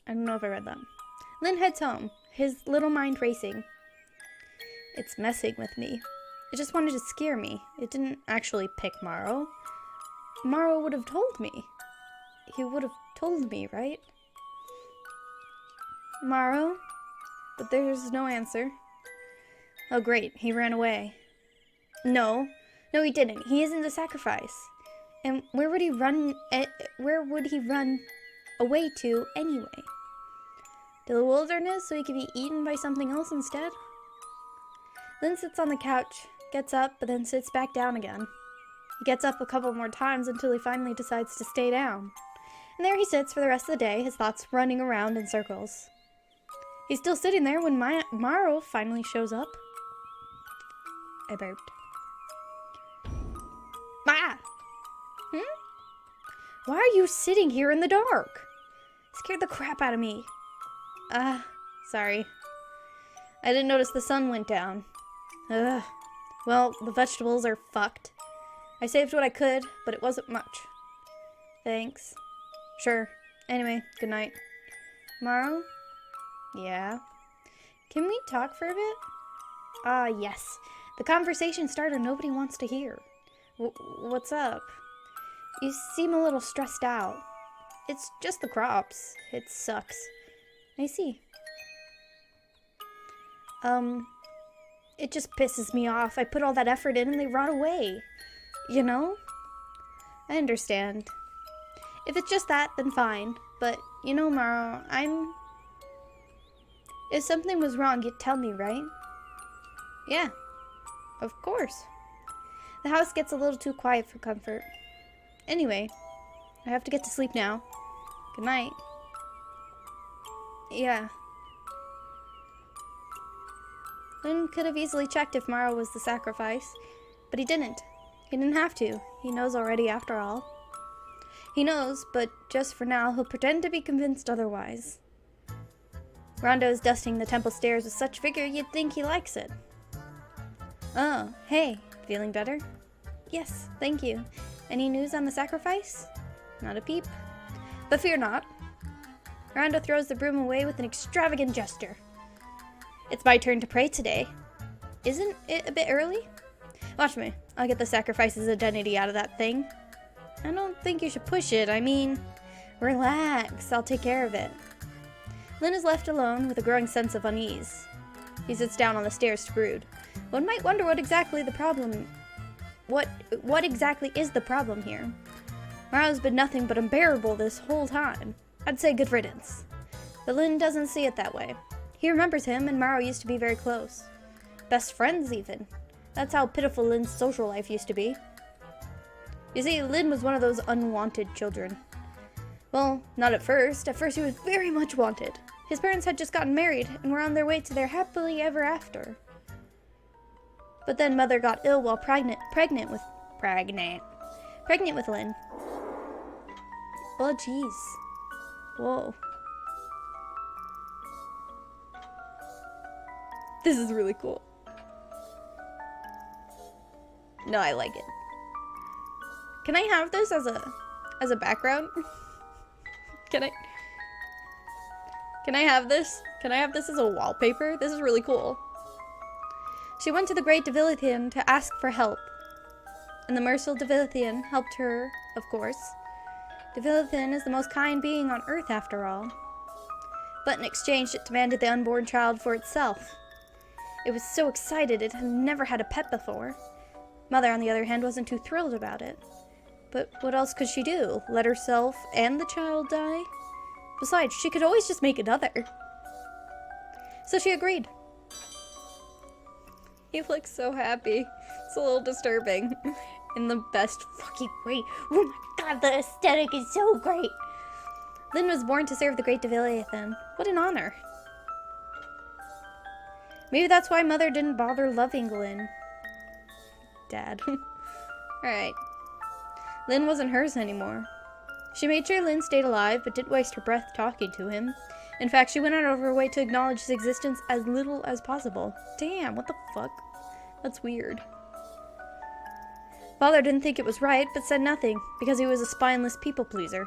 I don't know if I read that. Lynn heads home, his little mind racing. It's messing with me. It just wanted to scare me. It didn't actually pick Morrow. Morrow would have told me. He would have told me, right? Morrow? But there's no answer. Oh great, he ran away. No, he didn't. He isn't the sacrifice. And where would he run away to anyway? To the wilderness so he could be eaten by something else instead? Lynn sits on the couch, gets up, but then sits back down again. He gets up a couple more times until he finally decides to stay down. And there he sits for the rest of the day, his thoughts running around in circles. He's still sitting there when Morrow finally shows up. I burped. Ah! Why are you sitting here in the dark? Scared the crap out of me. Sorry. I didn't notice the sun went down. Ugh. Well, the vegetables are fucked. I saved what I could, but it wasn't much. Thanks. Sure. Anyway, good night. Morrow? Yeah? Can we talk for a bit? Yes. The conversation starter nobody wants to hear. What's up? You seem a little stressed out. It's just the crops. It sucks. I see. It just pisses me off. I put all that effort in and they rot away. You know? I understand. If it's just that, then fine. But, you know, Morrow, if something was wrong, you'd tell me, right? Yeah. Of course. The house gets a little too quiet for comfort. Anyway, I have to get to sleep now. Good night. Yeah. Lynn could have easily checked if Mara was the sacrifice, but he didn't. He didn't have to. He knows already after all. He knows, but just for now, he'll pretend to be convinced otherwise. Rondo is dusting the temple stairs with such vigor you'd think he likes it. Oh, hey, feeling better? Yes, thank you. Any news on the sacrifice? Not a peep. But fear not. Rondo throws the broom away with an extravagant gesture. It's my turn to pray today. Isn't it a bit early? Watch me. I'll get the sacrifice's identity out of that thing. I don't think you should push it. I mean, relax. I'll take care of it. Lynn is left alone with a growing sense of unease. He sits down on the stairs to brood. One might wonder what exactly the problem... What exactly is the problem here? Mara's been nothing but unbearable this whole time. I'd say good riddance. But Lynn doesn't see it that way. He remembers him and Mara used to be very close. Best friends, even. That's how pitiful Lynn's social life used to be. You see, Lynn was one of those unwanted children. Well, not at first. At first he was very much wanted. His parents had just gotten married and were on their way to their happily ever after. But then Mother got ill while pregnant with Lynn. Oh, jeez. Whoa. This is really cool. No, I like it. Can I have this as a background? Can I have this? Can I have this as a wallpaper? This is really cool. She went to the great Divilethion to ask for help. And the merciful Divilethion helped her, of course. Divilethion is the most kind being on Earth, after all. But in exchange, it demanded the unborn child for itself. It was so excited it had never had a pet before. Mother, on the other hand, wasn't too thrilled about it. But what else could she do? Let herself and the child die? Besides, she could always just make another. So she agreed. He looks so happy. It's a little disturbing. In the best fucking way. Oh my god, the aesthetic is so great. Lynn was born to serve the great Divilethion. What an honor. Maybe that's why Mother didn't bother loving Lynn. Dad. Alright. Lynn wasn't hers anymore. She made sure Lynn stayed alive, but didn't waste her breath talking to him. In fact, she went out of her way to acknowledge his existence as little as possible. Damn, what the fuck? That's weird. Father didn't think it was right, but said nothing, because he was a spineless people-pleaser.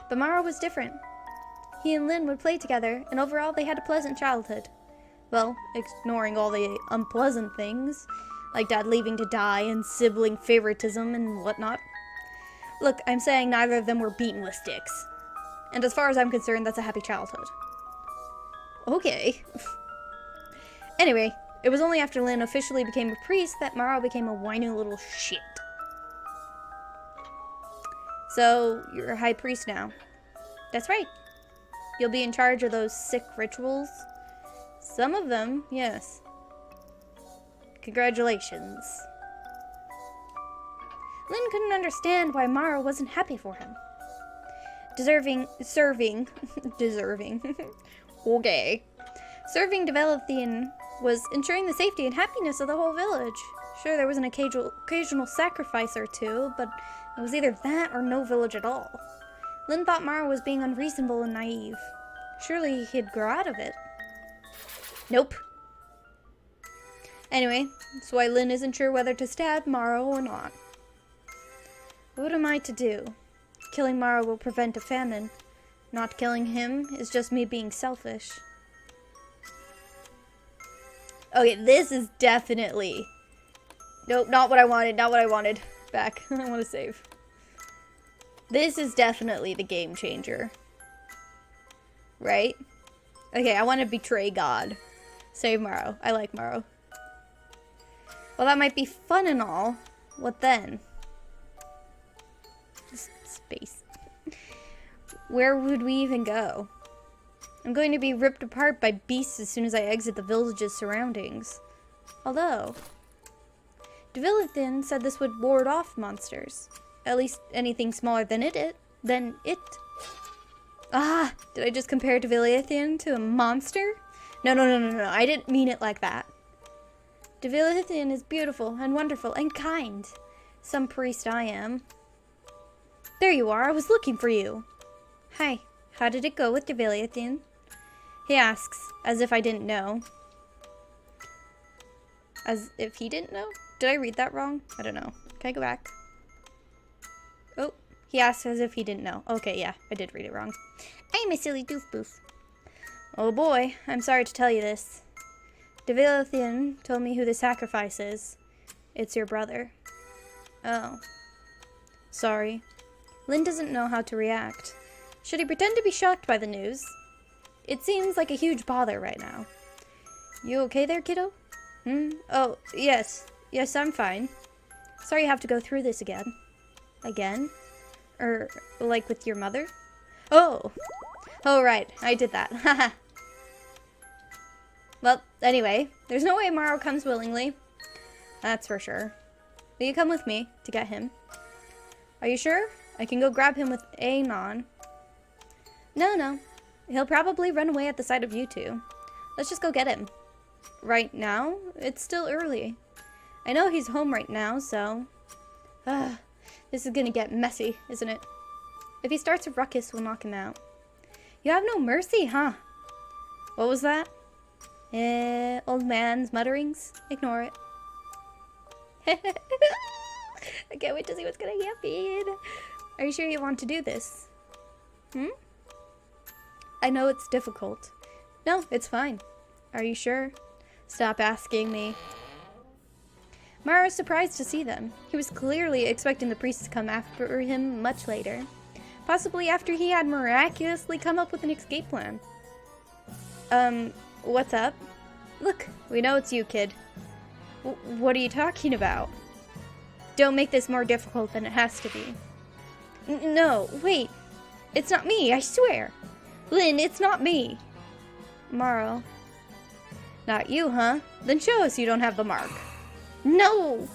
But Mara was different. He and Lynn would play together, and overall they had a pleasant childhood. Well, ignoring all the unpleasant things, like Dad leaving to die and sibling favoritism and whatnot. Look, I'm saying neither of them were beaten with sticks. And as far as I'm concerned, that's a happy childhood. Okay. Anyway, it was only after Lynn officially became a priest that Mara became a whiny little shit. So, you're a high priest now. That's right. You'll be in charge of those sick rituals. Some of them, yes. Congratulations. Lynn couldn't understand why Mara wasn't happy for him. Serving. Okay. Serving Divilethion was ensuring the safety and happiness of the whole village. Sure, there was an occasional sacrifice or two, but it was either that or no village at all. Lynn thought Mara was being unreasonable and naive. Surely he'd grow out of it. Nope. Anyway, that's why Lynn isn't sure whether to stab Mara or not. What am I to do? Killing Mara will prevent a famine. Not killing him is just me being selfish. Okay, this is definitely... Nope, not what I wanted, not what I wanted. Back. I want to save. This is definitely the game changer. Right? Okay, I want to betray God. Save Mara. I like Mara. Well, that might be fun and all. What then? Space. Where would we even go? I'm going to be ripped apart by beasts as soon as I exit the village's surroundings. Although, Divilethion said this would ward off monsters. At least anything smaller than it. Ah, did I just compare Divilethion to a monster? No, I didn't mean it like that. Divilethion is beautiful and wonderful and kind. Some priest I am. There you are, I was looking for you. Hi, how did it go with Divilethion? He asks, as if I didn't know. As if he didn't know? Did I read that wrong? I don't know. Can I go back? Oh, he asks as if he didn't know. Okay, yeah, I did read it wrong. I'm a silly doofboof. Oh boy, I'm sorry to tell you this. Divilethion told me who the sacrifice is. It's your brother. Oh. Sorry. Lynn doesn't know how to react. Should he pretend to be shocked by the news? It seems like a huge bother right now. You okay there, kiddo? Oh, yes. Yes, I'm fine. Sorry you have to go through this again. Again? Like with your mother? Oh! Oh, right. I did that. Haha. Well, anyway, there's no way Morrow comes willingly. That's for sure. Will you come with me to get him? Are you sure? I can go grab him with Anon. No. He'll probably run away at the sight of you two. Let's just go get him. Right now? It's still early. I know he's home right now, so... this is gonna get messy, isn't it? If he starts a ruckus, we'll knock him out. You have no mercy, huh? What was that? Old man's mutterings. Ignore it. I can't wait to see what's gonna happen. Are you sure you want to do this? I know it's difficult. No, it's fine. Are you sure? Stop asking me. Mara was surprised to see them. He was clearly expecting the priest to come after him much later. Possibly after he had miraculously come up with an escape plan. What's up? Look, we know it's you, kid. What are you talking about? Don't make this more difficult than it has to be. No, wait. It's not me, I swear. Lynn, it's not me. Morrow. Not you, huh? Then show us you don't have the mark. No!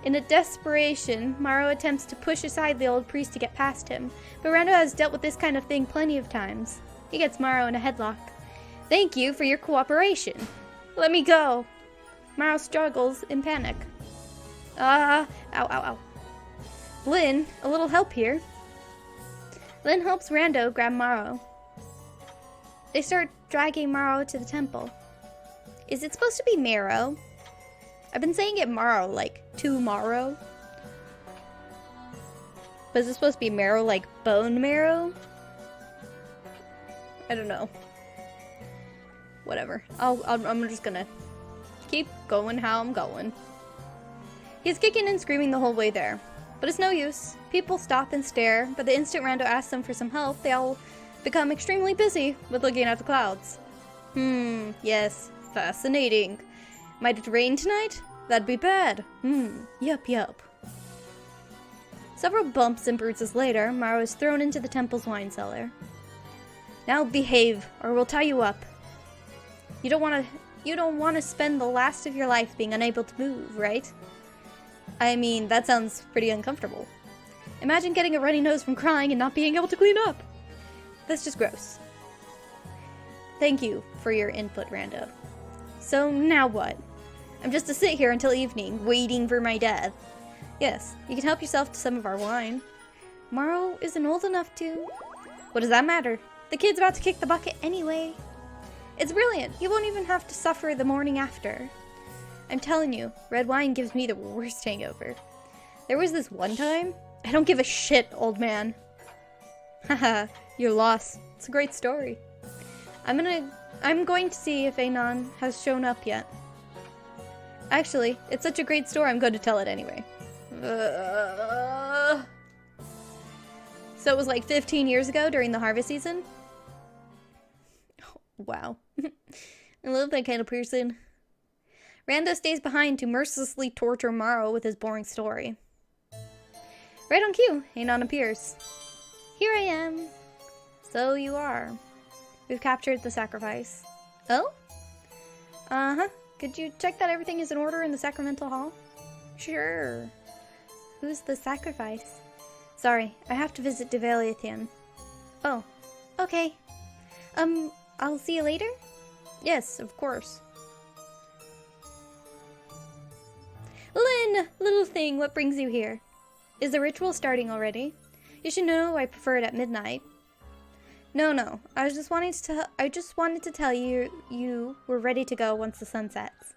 In a desperation, Morrow attempts to push aside the old priest to get past him, but Rando has dealt with this kind of thing plenty of times. He gets Morrow in a headlock. Thank you for your cooperation. Let me go. Morrow struggles in panic. Ow. Lynn, a little help here. Lynn helps Rando grab Morrow. They start dragging Morrow to the temple. Is it supposed to be Marrow? I've been saying it Morrow, like tomorrow. But is it supposed to be marrow, like bone marrow? I don't know. Whatever. I'm just gonna keep going how I'm going. He's kicking and screaming the whole way there. But it's no use. People stop and stare, but the instant Rando asks them for some help, they all become extremely busy with looking at the clouds. Yes. Fascinating. Might it rain tonight? That'd be bad. Yup. Several bumps and bruises later, Morrow is thrown into the temple's wine cellar. Now behave, or we'll tie you up. You don't want to spend the last of your life being unable to move, right? I mean, that sounds pretty uncomfortable. Imagine getting a runny nose from crying and not being able to clean up. That's just gross. Thank you for your input, Rando. So now what? I'm just to sit here until evening, waiting for my death. Yes, you can help yourself to some of our wine. Morrow isn't old enough to... What does that matter? The kid's about to kick the bucket anyway. It's brilliant. You won't even have to suffer the morning after. I'm telling you, red wine gives me the worst hangover. There was this one time... I don't give a shit, old man. Haha, your loss. It's a great story. I'm going to see if Anon has shown up yet. Actually, it's such a great story, I'm going to tell it anyway. So it was like 15 years ago during the harvest season? Oh, wow. I love that kind of person. Rando stays behind to mercilessly torture Morrow with his boring story. Right on cue, Anon appears. Here I am. So you are. We've captured the sacrifice. Oh? Uh-huh. Could you check that everything is in order in the sacramental hall? Sure. Who's the sacrifice? Sorry, I have to visit Divilethion. Oh, okay. I'll see you later? Yes, of course. Lynn, little thing, what brings you here? Is the ritual starting already? You should know I prefer it at midnight. No. I just wanted to tell you you were ready to go once the sun sets.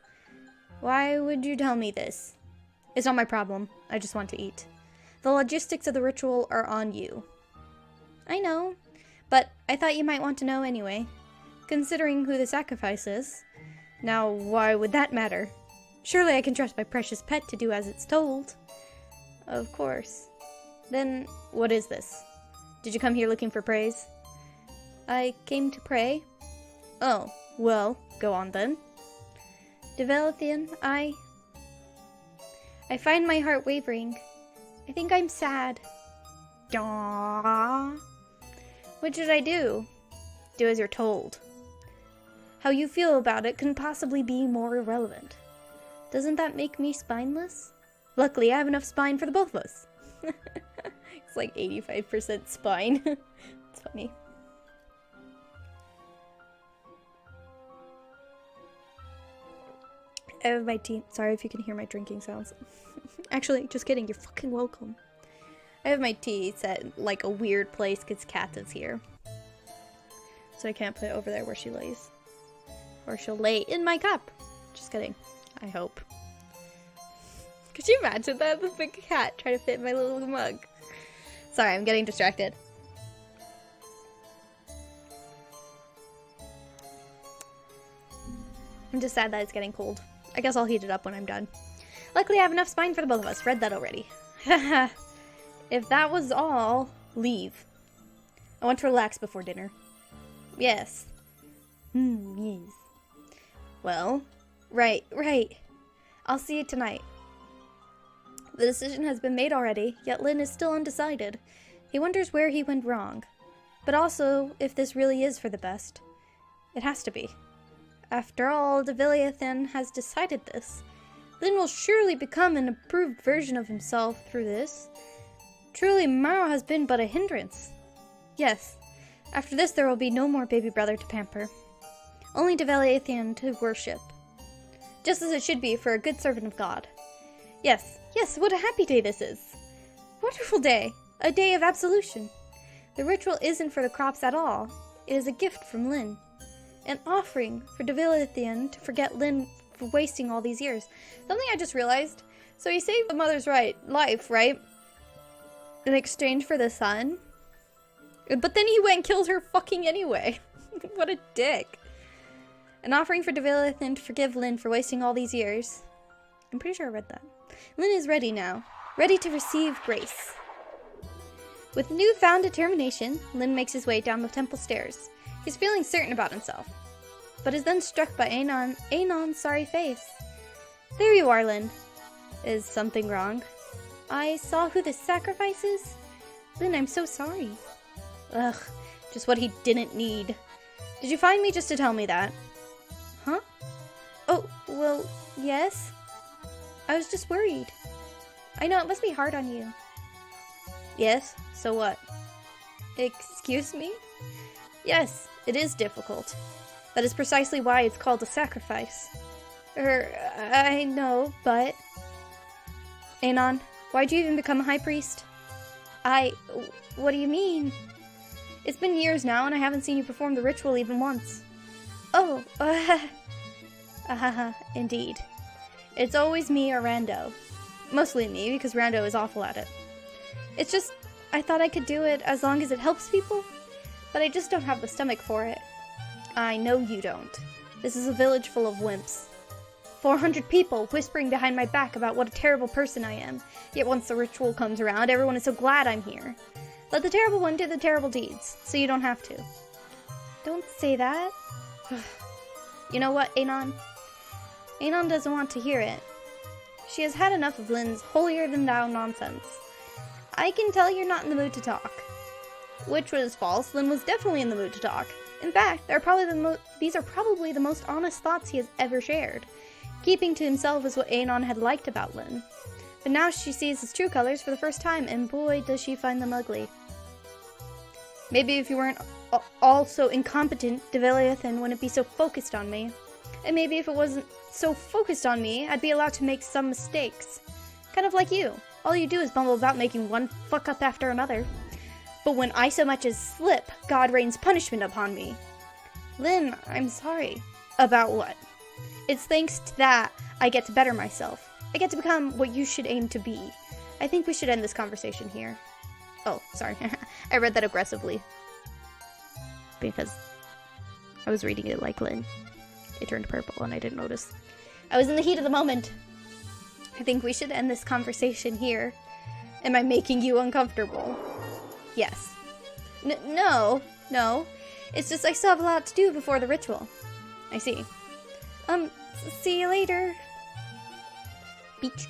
Why would you tell me this? It's not my problem. I just want to eat. The logistics of the ritual are on you. I know, but I thought you might want to know anyway, considering who the sacrifice is. Now, why would that matter? Surely I can trust my precious pet to do as it's told. Of course. Then, what is this? Did you come here looking for praise? I came to pray. Oh, well, go on then. Divilethion, I find my heart wavering. I think I'm sad. Aww. What should I do? Do as you're told. How you feel about it couldn't possibly be more irrelevant. Doesn't that make me spineless? Luckily, I have enough spine for the both of us. It's like 85% spine. It's funny. I have my tea. Sorry if you can hear my drinking sounds. Actually, just kidding. You're fucking welcome. I have my tea set in like a weird place because Kat is here. So I can't put it over there where she lays. Or she'll lay in my cup. Just kidding. I hope. Could you imagine that? The big cat trying to fit in my little mug. Sorry, I'm getting distracted. I'm just sad that it's getting cold. I guess I'll heat it up when I'm done. Luckily, I have enough spine for the both of us. Read that already. If that was all, leave. I want to relax before dinner. Yes. Yes. Well, right. I'll see you tonight. The decision has been made already, yet Lynn is still undecided. He wonders where he went wrong. But also, if this really is for the best. It has to be. After all, Divilethion has decided this. Lynn will surely become an improved version of himself through this. Truly, Maro has been but a hindrance. Yes, after this there will be no more baby brother to pamper. Only Divilethion to worship. Just as it should be for a good servant of God. Yes, what a happy day this is. Wonderful day. A day of absolution. The ritual isn't for the crops at all. It is a gift from Lynn. An offering for Divilethion to forget Lynn for wasting all these years. Something I just realized. So he saved the mother's life, right? In exchange for the son? But then he went and killed her fucking anyway. What a dick. An offering for Divilethion to forgive Lynn for wasting all these years. I'm pretty sure I read that. Lynn is ready now. Ready to receive grace. With newfound determination, Lynn makes his way down the temple stairs. He's feeling certain about himself, but is then struck by Anon's sorry face. There you are, Lynn. Is something wrong? I saw who the sacrifice is? Lynn, I'm so sorry. Ugh, just what he didn't need. Did you find me just to tell me that? Huh? Oh, well, yes. I was just worried. I know, it must be hard on you. Yes, so what? Excuse me? Yes, it is difficult. That is precisely why it's called a sacrifice. I know, but... Anon, why'd you even become a high priest? What do you mean? It's been years now, and I haven't seen you perform the ritual even once. Oh, indeed. It's always me or Rando. Mostly me, because Rando is awful at it. It's just, I thought I could do it as long as it helps people, but I just don't have the stomach for it. I know you don't. This is a village full of wimps. 400 people whispering behind my back about what a terrible person I am. Yet once the ritual comes around, everyone is so glad I'm here. Let the terrible one do the terrible deeds, so you don't have to. Don't say that. You know what, Anon? Anon doesn't want to hear it. She has had enough of Lynn's holier-than-thou nonsense. I can tell you're not in the mood to talk. Which was false. Lynn was definitely in the mood to talk. In fact, these are probably the most honest thoughts he has ever shared. Keeping to himself is what Anon had liked about Lynn. But now she sees his true colors for the first time, and boy, does she find them ugly. Maybe if you weren't all so incompetent, Divilethion wouldn't be so focused on me. And maybe if it wasn't so focused on me, I'd be allowed to make some mistakes. Kind of like you. All you do is bumble about making one fuck up after another. But when I so much as slip, God rains punishment upon me. Lynn, I'm sorry. About what? It's thanks to that I get to better myself. I get to become what you should aim to be. I think we should end this conversation here. Oh, sorry. I read that aggressively. Because I was reading it like Lynn. It turned purple and I didn't notice. I was in the heat of the moment. I think we should end this conversation here. Am I making you uncomfortable? Yes. No. It's just I still have a lot to do before the ritual. I see. See you later. Beach.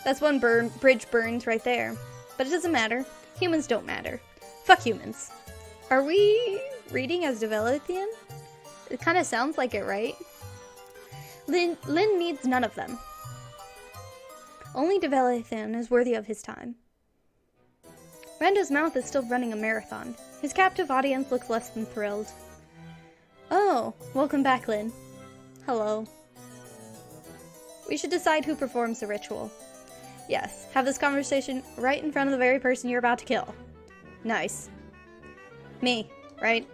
That's one bridge burns right there. But it doesn't matter. Humans don't matter. Fuck humans. Are we reading as Divilethion? It kind of sounds like it, right? Lynn needs none of them. Only Divilethion is worthy of his time. Rando's mouth is still running a marathon. His captive audience looks less than thrilled. Oh, welcome back, Lynn. Hello. We should decide who performs the ritual. Yes, have this conversation right in front of the very person you're about to kill. Nice. Me, right?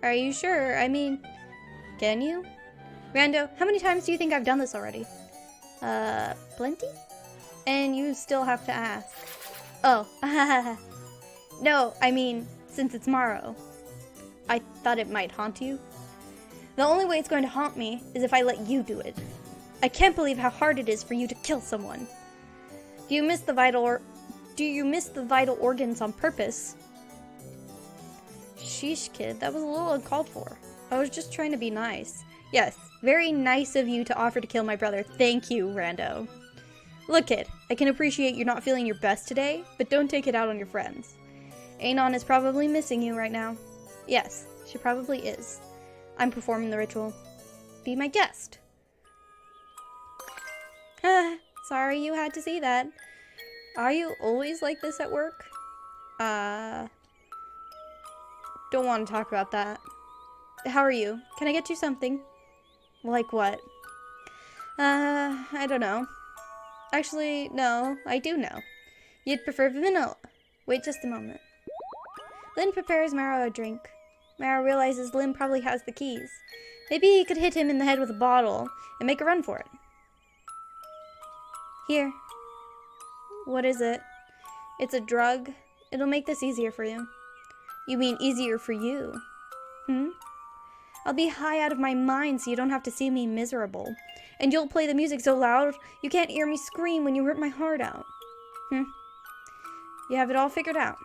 Are you sure? I mean, can you? Rando, how many times do you think I've done this already? Plenty? And you still have to ask. Oh, no, I mean, since it's Morrow. I thought it might haunt you. The only way it's going to haunt me is if I let you do it. I can't believe how hard it is for you to kill someone. Do you miss the vital organs on purpose? Sheesh, kid, that was a little uncalled for. I was just trying to be nice. Yes, very nice of you to offer to kill my brother. Thank you, Rando. Look, kid, I can appreciate you're not feeling your best today, but don't take it out on your friends. Anon is probably missing you right now. Yes, she probably is. I'm performing the ritual. Be my guest. Sorry you had to see that. Are you always like this at work? Don't want to talk about that. How are you? Can I get you something? Like what? I don't know. Actually, no, I do know. You'd prefer vanilla. Wait just a moment. Lynn prepares Maro a drink. Maro realizes Lynn probably has the keys. Maybe he could hit him in the head with a bottle and make a run for it. Here. What is it? It's a drug. It'll make this easier for you. You mean easier for you? I'll be high out of my mind so you don't have to see me miserable. And you'll play the music so loud you can't hear me scream when you rip my heart out. You have it all figured out.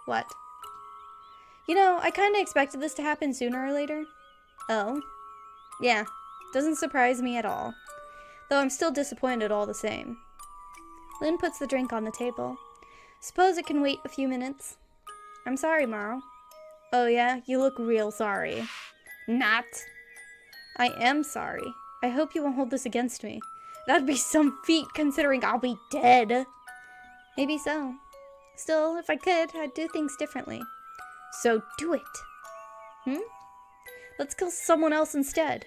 What? You know, I kinda expected this to happen sooner or later. Oh? Yeah, doesn't surprise me at all. Though I'm still disappointed all the same. Lynn puts the drink on the table. Suppose it can wait a few minutes. I'm sorry, Maro. Oh yeah, you look real sorry. Not. I am sorry. I hope you won't hold this against me. That'd be some feat considering I'll be dead. Maybe so. Still, if I could, I'd do things differently. So do it. Let's kill someone else instead.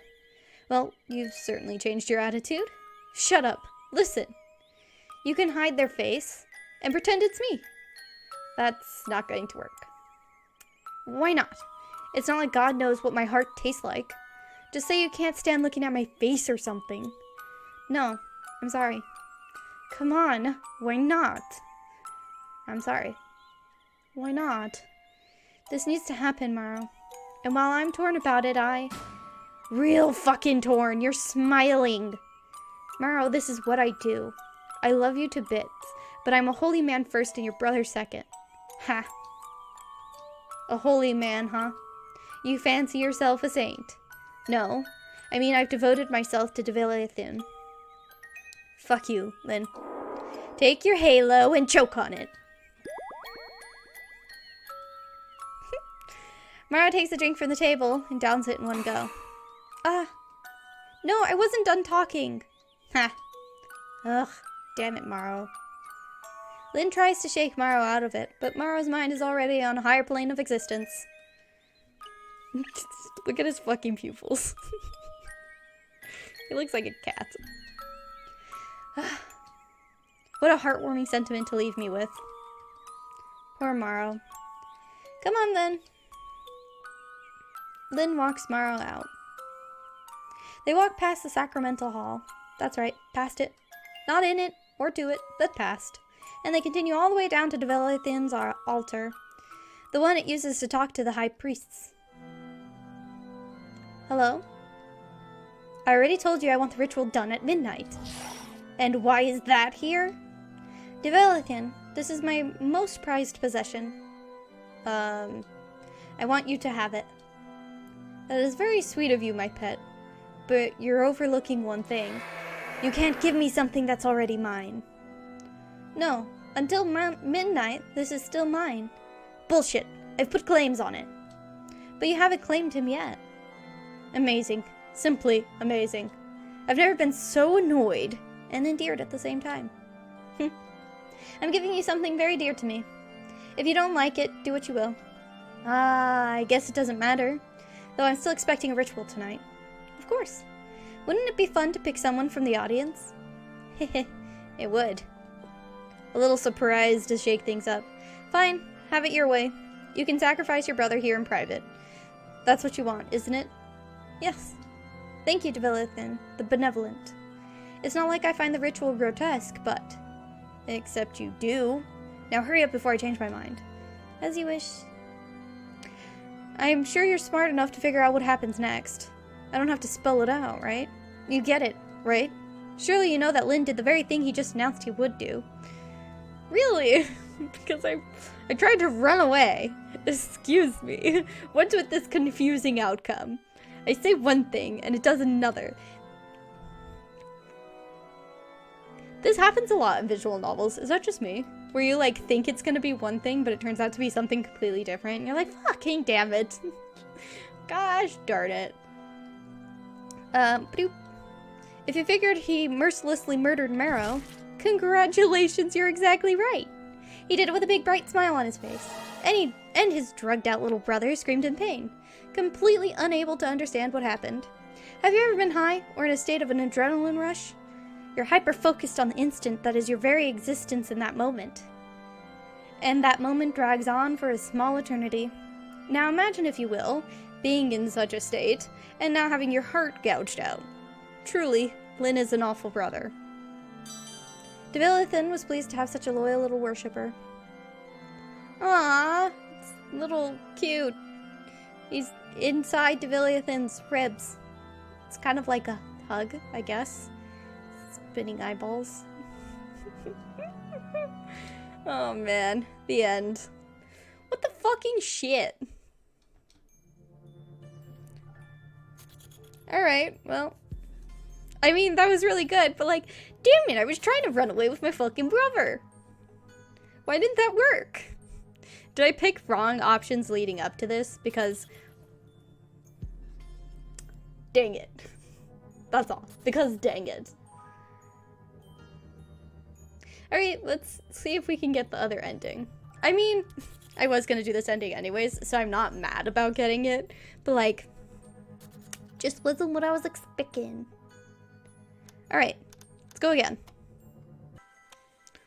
Well, you've certainly changed your attitude. Shut up. Listen. You can hide their face and pretend it's me. That's not going to work. Why not? It's not like God knows what my heart tastes like. Just say you can't stand looking at my face or something. No, I'm sorry. Come on, why not? I'm sorry. Why not? This needs to happen, Maro. And while I'm torn about it, Real fucking torn, you're smiling. Maro, this is what I do. I love you to bits, but I'm a holy man first and your brother second. Ha. A holy man, huh? You fancy yourself a saint? No. I mean, I've devoted myself to Divilethion. Fuck you, Lynn. Take your halo and choke on it. Mara takes a drink from the table and downs it in one go. No, I wasn't done talking. Ha. Ugh, damn it, Maro. Lynn tries to shake Morrow out of it, but Morrow's mind is already on a higher plane of existence. Look at his fucking pupils. He looks like a cat. What a heartwarming sentiment to leave me with. Poor Morrow. Come on, then. Lynn walks Morrow out. They walk past the sacramental hall. That's right, past it. Not in it, or to it, but past. And they continue all the way down to Divilethion's altar. The one it uses to talk to the high priests. Hello? I already told you I want the ritual done at midnight. And why is that here? Divilethion, this is my most prized possession. I want you to have it. That is very sweet of you, my pet. But you're overlooking one thing. You can't give me something that's already mine. No, until midnight, this is still mine. Bullshit. I've put claims on it. But you haven't claimed him yet. Amazing. Simply amazing. I've never been so annoyed and endeared at the same time. I'm giving you something very dear to me. If you don't like it, do what you will. I guess it doesn't matter. Though I'm still expecting a ritual tonight. Of course. Wouldn't it be fun to pick someone from the audience? It would. A little surprised to shake things up. Fine, have it your way. You can sacrifice your brother here in private. That's what you want, isn't it? Yes. Thank you, Divilethion, the benevolent. It's not like I find the ritual grotesque, but... Except you do. Now hurry up before I change my mind. As you wish. I'm sure you're smart enough to figure out what happens next. I don't have to spell it out, right? You get it, right? Surely you know that Lynn did the very thing he just announced he would do. Really? Because I tried to run away. Excuse me. What's with this confusing outcome? I say one thing, and it does another. This happens a lot in visual novels. Is that just me? Where you, like, think it's gonna be one thing, but it turns out to be something completely different. And you're like, fucking damn it. Gosh darn it. If you figured he mercilessly murdered Morrow, congratulations, you're exactly right. He did it with a big bright smile on his face. And his drugged out little brother screamed in pain, completely unable to understand what happened. Have you ever been high, or in a state of an adrenaline rush? You're hyper-focused on the instant that is your very existence in that moment. And that moment drags on for a small eternity. Now imagine, if you will, being in such a state, and now having your heart gouged out. Truly, Lynn is an awful brother. Divilethion was pleased to have such a loyal little worshipper. Aww, it's a little cute. He's inside Divilethion's ribs. It's kind of like a hug, I guess. Spinning eyeballs. Oh man, the end. What the fucking shit? Alright, well. I mean, that was really good, but like, damn it, I was trying to run away with my fucking brother. Why didn't that work? Did I pick wrong options leading up to this? Because... dang it. That's all. Because dang it. Alright, let's see if we can get the other ending. I mean, I was gonna do this ending anyways, so I'm not mad about getting it. But like, just wasn't what I was expecting. Alright, let's go again.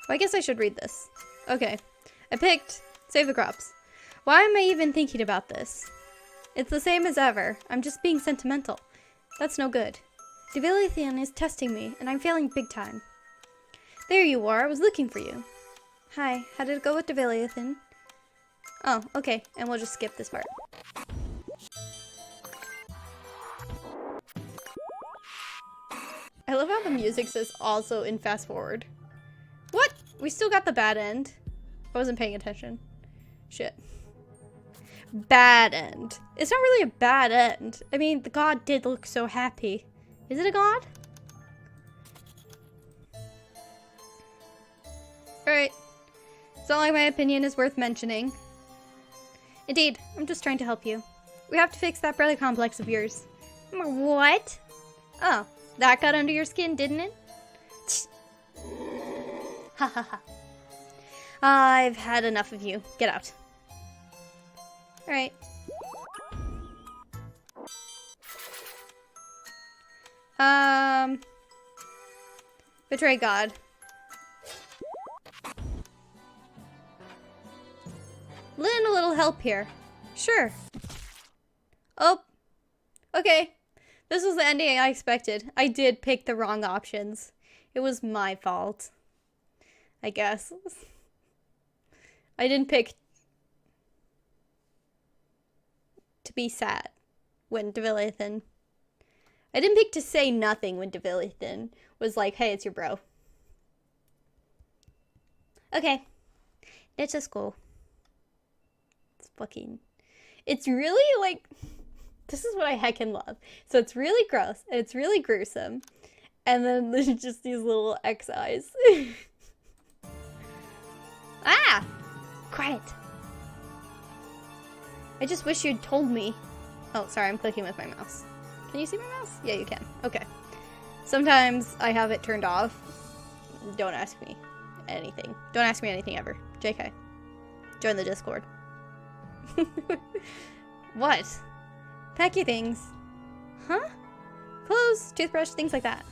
Well, I guess I should read this. Okay, I picked Save the Crops. Why am I even thinking about this? It's the same as ever. I'm just being sentimental. That's no good. Divilethion is testing me, and I'm failing big time. There you are, I was looking for you. Hi, how did it go with Divilethion? Oh, okay, and we'll just skip this part. I love how the music says also in fast forward. What? We still got the bad end. I wasn't paying attention. Shit. Bad end. It's not really a bad end. I mean, the god did look so happy. Is it a god? Alright. It's not like my opinion is worth mentioning. Indeed, I'm just trying to help you. We have to fix that brother complex of yours. What? Oh, that got under your skin, didn't it? Ha ha ha. I've had enough of you. Get out. Alright. Betray God. Lynn, a little help here. Sure. Oh. Okay. This was the ending I expected. I did pick the wrong options. It was my fault. I guess. I didn't pick to be sad when Divilethion. I didn't pick to say nothing when Divilethion was like, hey, it's your bro. Okay. Let's just go. It's fucking... It's really, like... This is what I heckin' love. So it's really gross, and it's really gruesome. And then there's just these little X eyes. Ah! Quiet. I just wish you'd told me. Oh, sorry, I'm clicking with my mouse. Can you see my mouse? Yeah, you can. Okay. Sometimes I have it turned off. Don't ask me anything. Don't ask me anything ever. JK. Join the Discord. What? Pack your things. Huh? Clothes, toothbrush, things like that.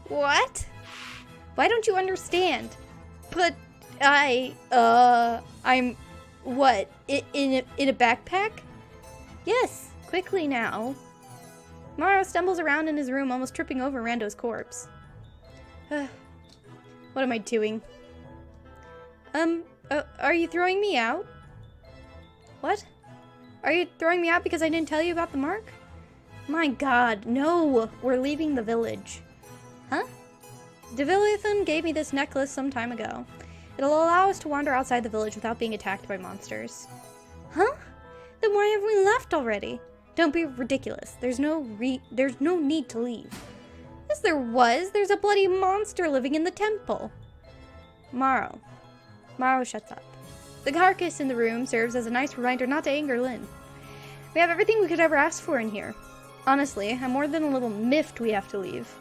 What? Why don't you understand? But I'm what? In a backpack? Yes, quickly now. Morrow stumbles around in his room, almost tripping over Rando's corpse. What am I doing? Are you throwing me out? What? Are you throwing me out because I didn't tell you about the mark? My god, no! We're leaving the village. Huh? Divilethion gave me this necklace some time ago. It'll allow us to wander outside the village without being attacked by monsters. Huh? Then why have we left already? Don't be ridiculous. There's no need to leave. Yes, there was. There's a bloody monster living in the temple. Morrow shuts up. The carcass in the room serves as a nice reminder not to anger Lynn. We have everything we could ever ask for in here. Honestly, I'm more than a little miffed we have to leave.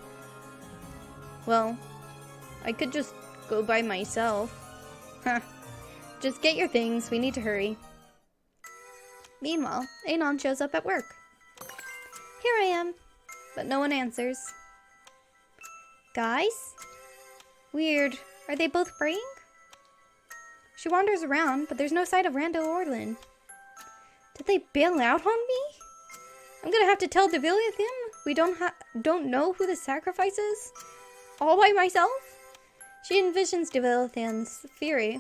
Well, I could just go by myself. Huh. Just get your things. We need to hurry. Meanwhile, Anon shows up at work. Here I am, but no one answers. Guys? Weird. Are they both praying? She wanders around, but there's no sight of Rando or Lynn. Did they bail out on me? I'm gonna have to tell Divilethion we don't know who the sacrifice is? All by myself? She envisions Divilethion's fury.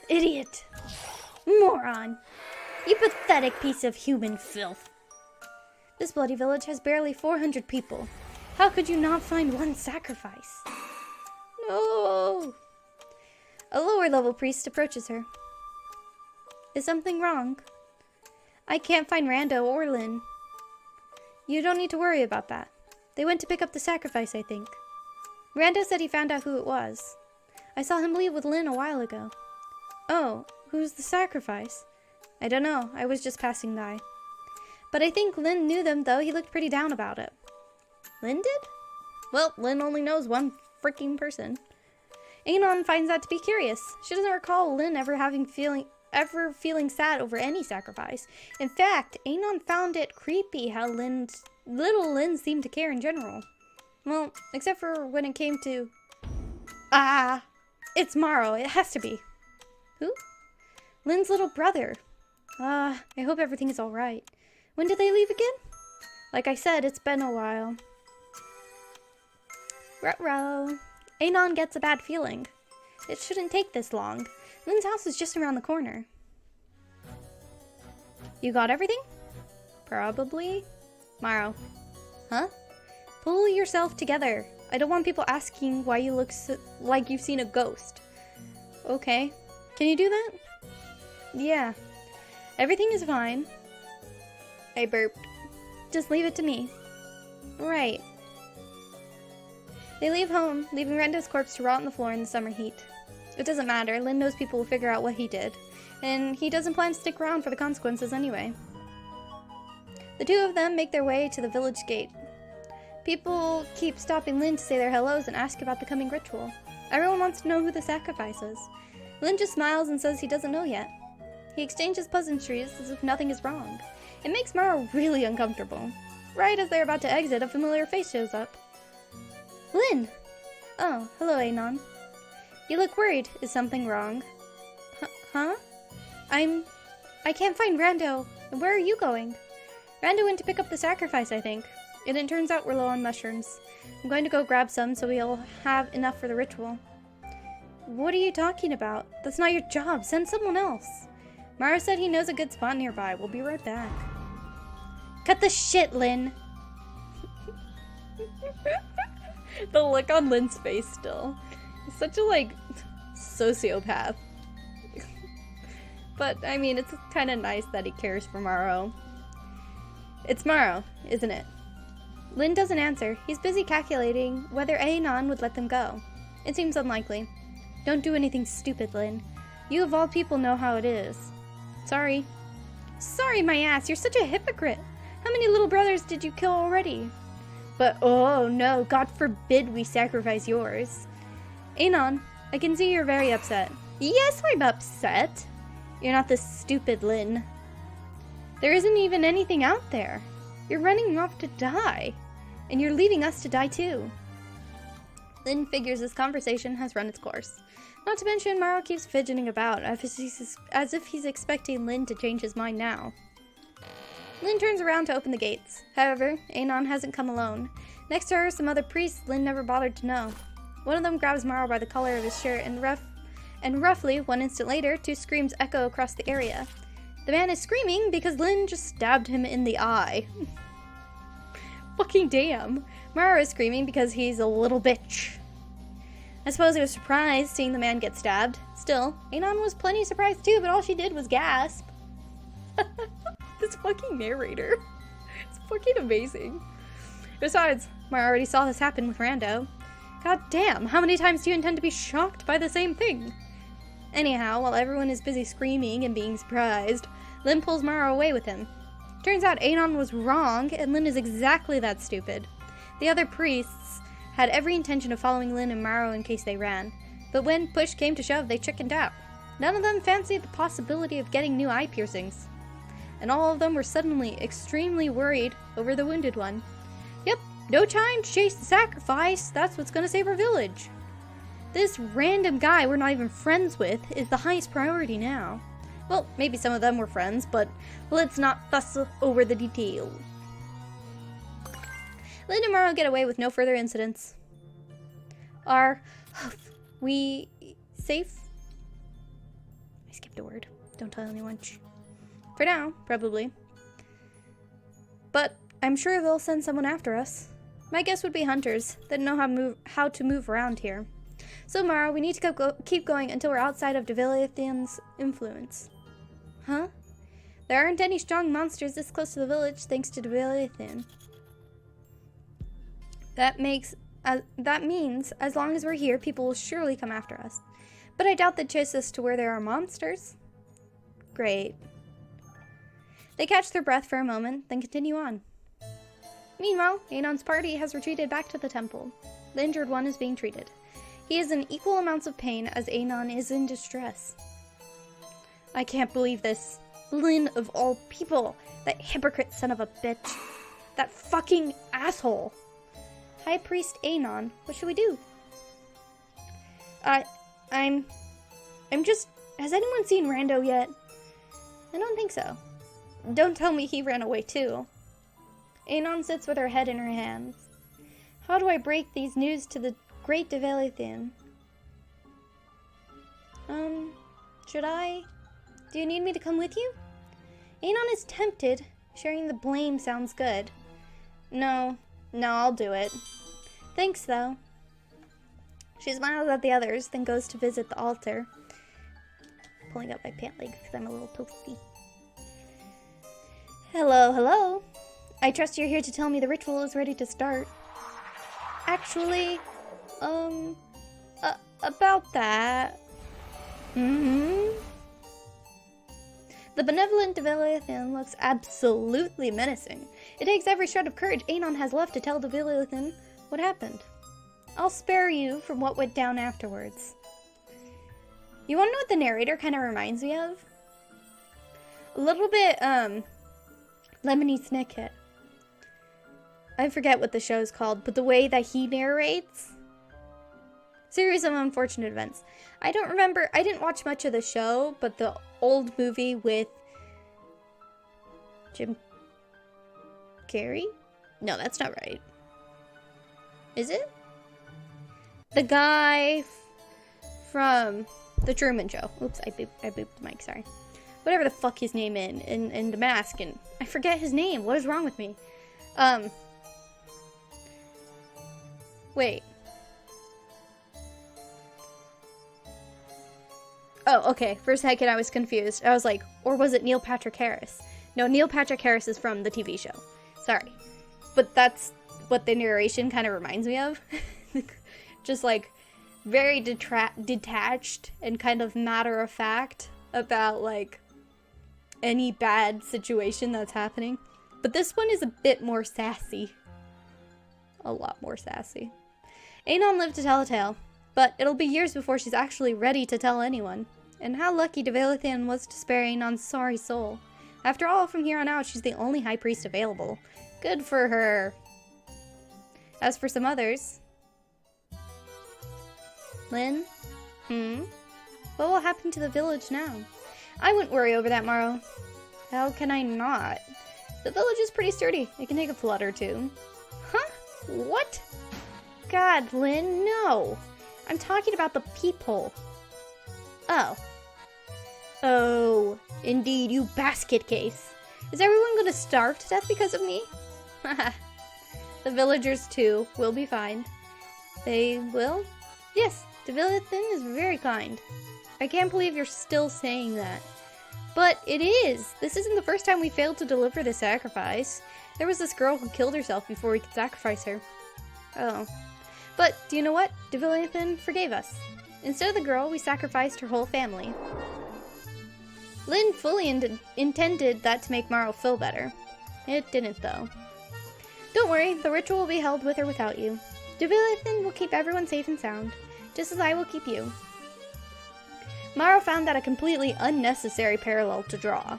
Idiot. Moron. You pathetic piece of human filth. This bloody village has barely 400 people. How could you not find one sacrifice? No. A lower level priest approaches her. Is something wrong? I can't find Rando or Lynn. You don't need to worry about that. They went to pick up the sacrifice, I think. Rando said he found out who it was. I saw him leave with Lynn a while ago. Oh, who's the sacrifice? I don't know. I was just passing by. But I think Lynn knew them, though. He looked pretty down about it. Lynn did? Well, Lynn only knows one freaking person. Anon finds that to be curious. She doesn't recall Lynn ever feeling sad over any sacrifice. In fact, Anon found it creepy how little Lynn seemed to care in general. Well, except for when it came to... it's Morrow. It has to be. Who? Lynn's little brother. I hope everything is alright. When did they leave again? Like I said, it's been a while. Ruh-roh. Anon gets a bad feeling. It shouldn't take this long. Lynn's house is just around the corner. You got everything? Probably. Morrow. Huh? Pull yourself together. I don't want people asking why you look like you've seen a ghost. Okay. Can you do that? Yeah. Everything is fine. I burped. Just leave it to me. Right. They leave home, leaving Rando's corpse to rot on the floor in the summer heat. It doesn't matter. Lynn knows people will figure out what he did. And he doesn't plan to stick around for the consequences anyway. The two of them make their way to the village gate. People keep stopping Lynn to say their hellos and ask about the coming ritual. Everyone wants to know who the sacrifice is. Lin just smiles and says he doesn't know yet. He exchanges pleasantries as if nothing is wrong. It makes Mara really uncomfortable. Right as they're about to exit, a familiar face shows up. Lin! Oh, hello, Anon. You look worried. Is something wrong? Huh? I can't find Rando. Where are you going? Rando went to pick up the sacrifice, I think. And it turns out we're low on mushrooms. I'm going to go grab some so we'll have enough for the ritual. What are you talking about? That's not your job. Send someone else. Mara said he knows a good spot nearby. We'll be right back. Cut the shit, Lin. The look on Lin's face still. He's such a, sociopath. But, I mean, it's kind of nice that he cares for Maro. It's Maro, isn't it? Lin doesn't answer. He's busy calculating whether Anon would let them go. It seems unlikely. Don't do anything stupid, Lin. You of all people know how it is. Sorry. Sorry, my ass. You're such a hypocrite. How many little brothers did you kill already? But, oh no, God forbid we sacrifice yours. Anon, I can see you're very upset. Yes, I'm upset. You're not the stupid Lin. There isn't even anything out there. You're running off to die. And you're leaving us to die too. Lin figures this conversation has run its course. Not to mention, Maro keeps fidgeting about as if he's expecting Lin to change his mind now. Lin turns around to open the gates. However, Anon hasn't come alone. Next to her, some other priests Lin never bothered to know. One of them grabs Maro by the collar of his shirt, and roughly 1 instant later, 2 screams echo across the area. The man is screaming because Lin just stabbed him in the eye. Fucking damn. Maro is screaming because he's a little bitch. I suppose he was surprised seeing the man get stabbed. Still, Anon was plenty surprised too, but all she did was gasp. This fucking narrator. It's fucking amazing. Besides, Mara already saw this happen with Rando. God damn, how many times do you intend to be shocked by the same thing? Anyhow, while everyone is busy screaming and being surprised, Lin pulls Mara away with him. Turns out Anon was wrong, and Lin is exactly that stupid. The other priests had every intention of following Lin and Maro in case they ran, but when push came to shove, they chickened out. None of them fancied the possibility of getting new eye piercings. And all of them were suddenly extremely worried over the wounded one. Yep, no time to chase the sacrifice. That's what's gonna save our village. This random guy we're not even friends with is the highest priority now. Well, maybe some of them were friends, but let's not fuss over the detail. Lin and Maro get away with no further incidents. Are we safe? I skipped a word. Don't tell anyone. For now, probably. But I'm sure they'll send someone after us. My guess would be hunters that know how to move around here. So, Mara, we need to keep going until we're outside of Divilethion's influence. Huh? There aren't any strong monsters this close to the village thanks to Divilethion. That means as long as we're here, people will surely come after us. But I doubt they'd chase us to where there are monsters. Great. They catch their breath for a moment, then continue on. Meanwhile, Anon's party has retreated back to the temple. The injured one is being treated. He is in equal amounts of pain as Anon is in distress. I can't believe this. Lin of all people. That hypocrite son of a bitch. That fucking asshole. High Priest Anon, what should we do? I'm just... Has anyone seen Rando yet? I don't think so. Don't tell me he ran away too. Anon sits with her head in her hands. How do I break these news to the great Divilethion? Should I? Do you need me to come with you? Anon is tempted. Sharing the blame sounds good. No, I'll do it. Thanks, though. She smiles at the others, then goes to visit the altar. Pulling up my pant legs because I'm a little toasty. Hello. I trust you're here to tell me the ritual is ready to start. Actually, about that. The benevolent Divilethion looks absolutely menacing. It takes every shred of courage Anon has left to tell Divilethion what happened. I'll spare you from what went down afterwards. You wanna know what the narrator kind of reminds me of? A little bit, Lemony Snicket. I forget what the show's called, but the way that he narrates... Series of Unfortunate Events. I don't remember, I didn't watch much of the show, but the old movie with Jim Carrey? No, that's not right. Is it? The guy from The Truman Show. Oops, I booped the mic, sorry. Whatever the fuck his name in The Mask, and I forget his name. What is wrong with me? Wait. Oh, okay. For a second I was confused. I was like, or was it Neil Patrick Harris? No, Neil Patrick Harris is from the TV show. Sorry. But that's what the narration kind of reminds me of. Just like very detached and kind of matter of fact about like any bad situation that's happening. But this one is a bit more sassy. A lot more sassy. Anon lived to tell a tale, but it'll be years before she's actually ready to tell anyone. And how lucky Divilethion was to spare Anon's sorry soul. After all, from here on out, she's the only high priest available. Good for her. As for some others... Lynn? What will happen to the village now? I wouldn't worry over that, Morrow. How can I not? The village is pretty sturdy. It can take a flood or two. Huh? What? God, Lynn, no. I'm talking about the peephole. Oh. Oh, indeed, you basket case. Is everyone gonna starve to death because of me? Haha. The villagers, too, will be fine. They will? Yes, Divilethion is very kind. I can't believe you're still saying that. But it is! This isn't the first time we failed to deliver the sacrifice. There was this girl who killed herself before we could sacrifice her. Oh. But, do you know what? Divilethion forgave us. Instead of the girl, we sacrificed her whole family. Lynn fully intended that to make Morrow feel better. It didn't, though. Don't worry, the ritual will be held with or without you. Divilethion will keep everyone safe and sound, just as I will keep you. Morrow found that a completely unnecessary parallel to draw.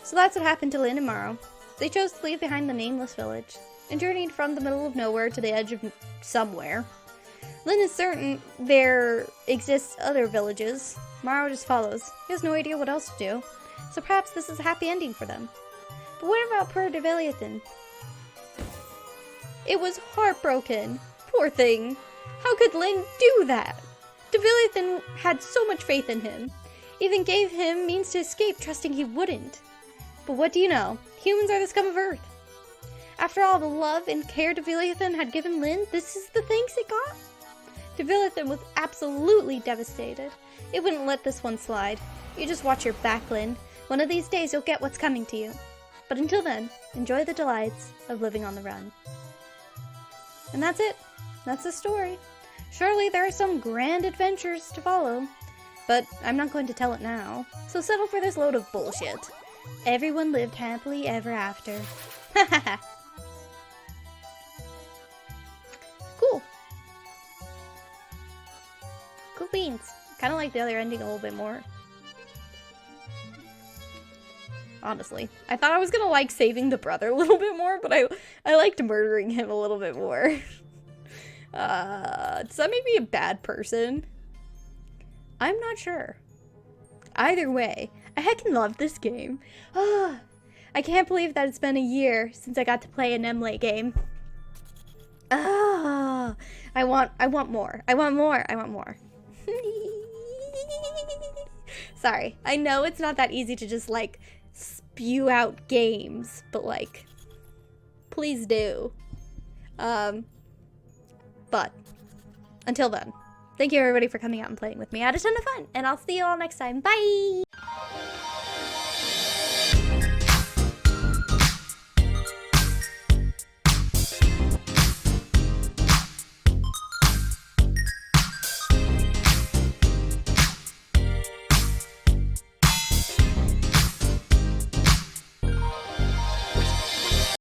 So that's what happened to Lynn and Morrow. They chose to leave behind the nameless village, and journeyed from the middle of nowhere to the edge of somewhere. Lynn is certain there exists other villages. Morrow just follows. He has no idea what else to do, so perhaps this is a happy ending for them. But what about poor Divilethion? It was heartbroken. Poor thing. How could Lynn do that? Divilethion had so much faith in him. Even gave him means to escape, trusting he wouldn't. But what do you know? Humans are the scum of Earth. After all the love and care Divilethion had given Lynn, this is the thanks it got? Divilethion was absolutely devastated. It wouldn't let this one slide. You just watch your back, Lynn. One of these days you'll get what's coming to you. But until then, enjoy the delights of living on the run. And that's it. That's the story. Surely there are some grand adventures to follow. But I'm not going to tell it now. So settle for this load of bullshit. Everyone lived happily ever after. Hahaha. Cool. Cool beans. Kind of like the other ending a little bit more. Honestly. I thought I was gonna like saving the brother a little bit more, but I liked murdering him a little bit more. Does that make me a bad person? I'm not sure. Either way, I heckin' love this game. I can't believe that it's been a year since I got to play an Emily game. I want more. I want more. I want more. Sorry. I know it's not that easy to just, like, spew out games, but, like, please do. But, until then, thank you everybody for coming out and playing with me. I had a ton of fun, and I'll see you all next time. Bye!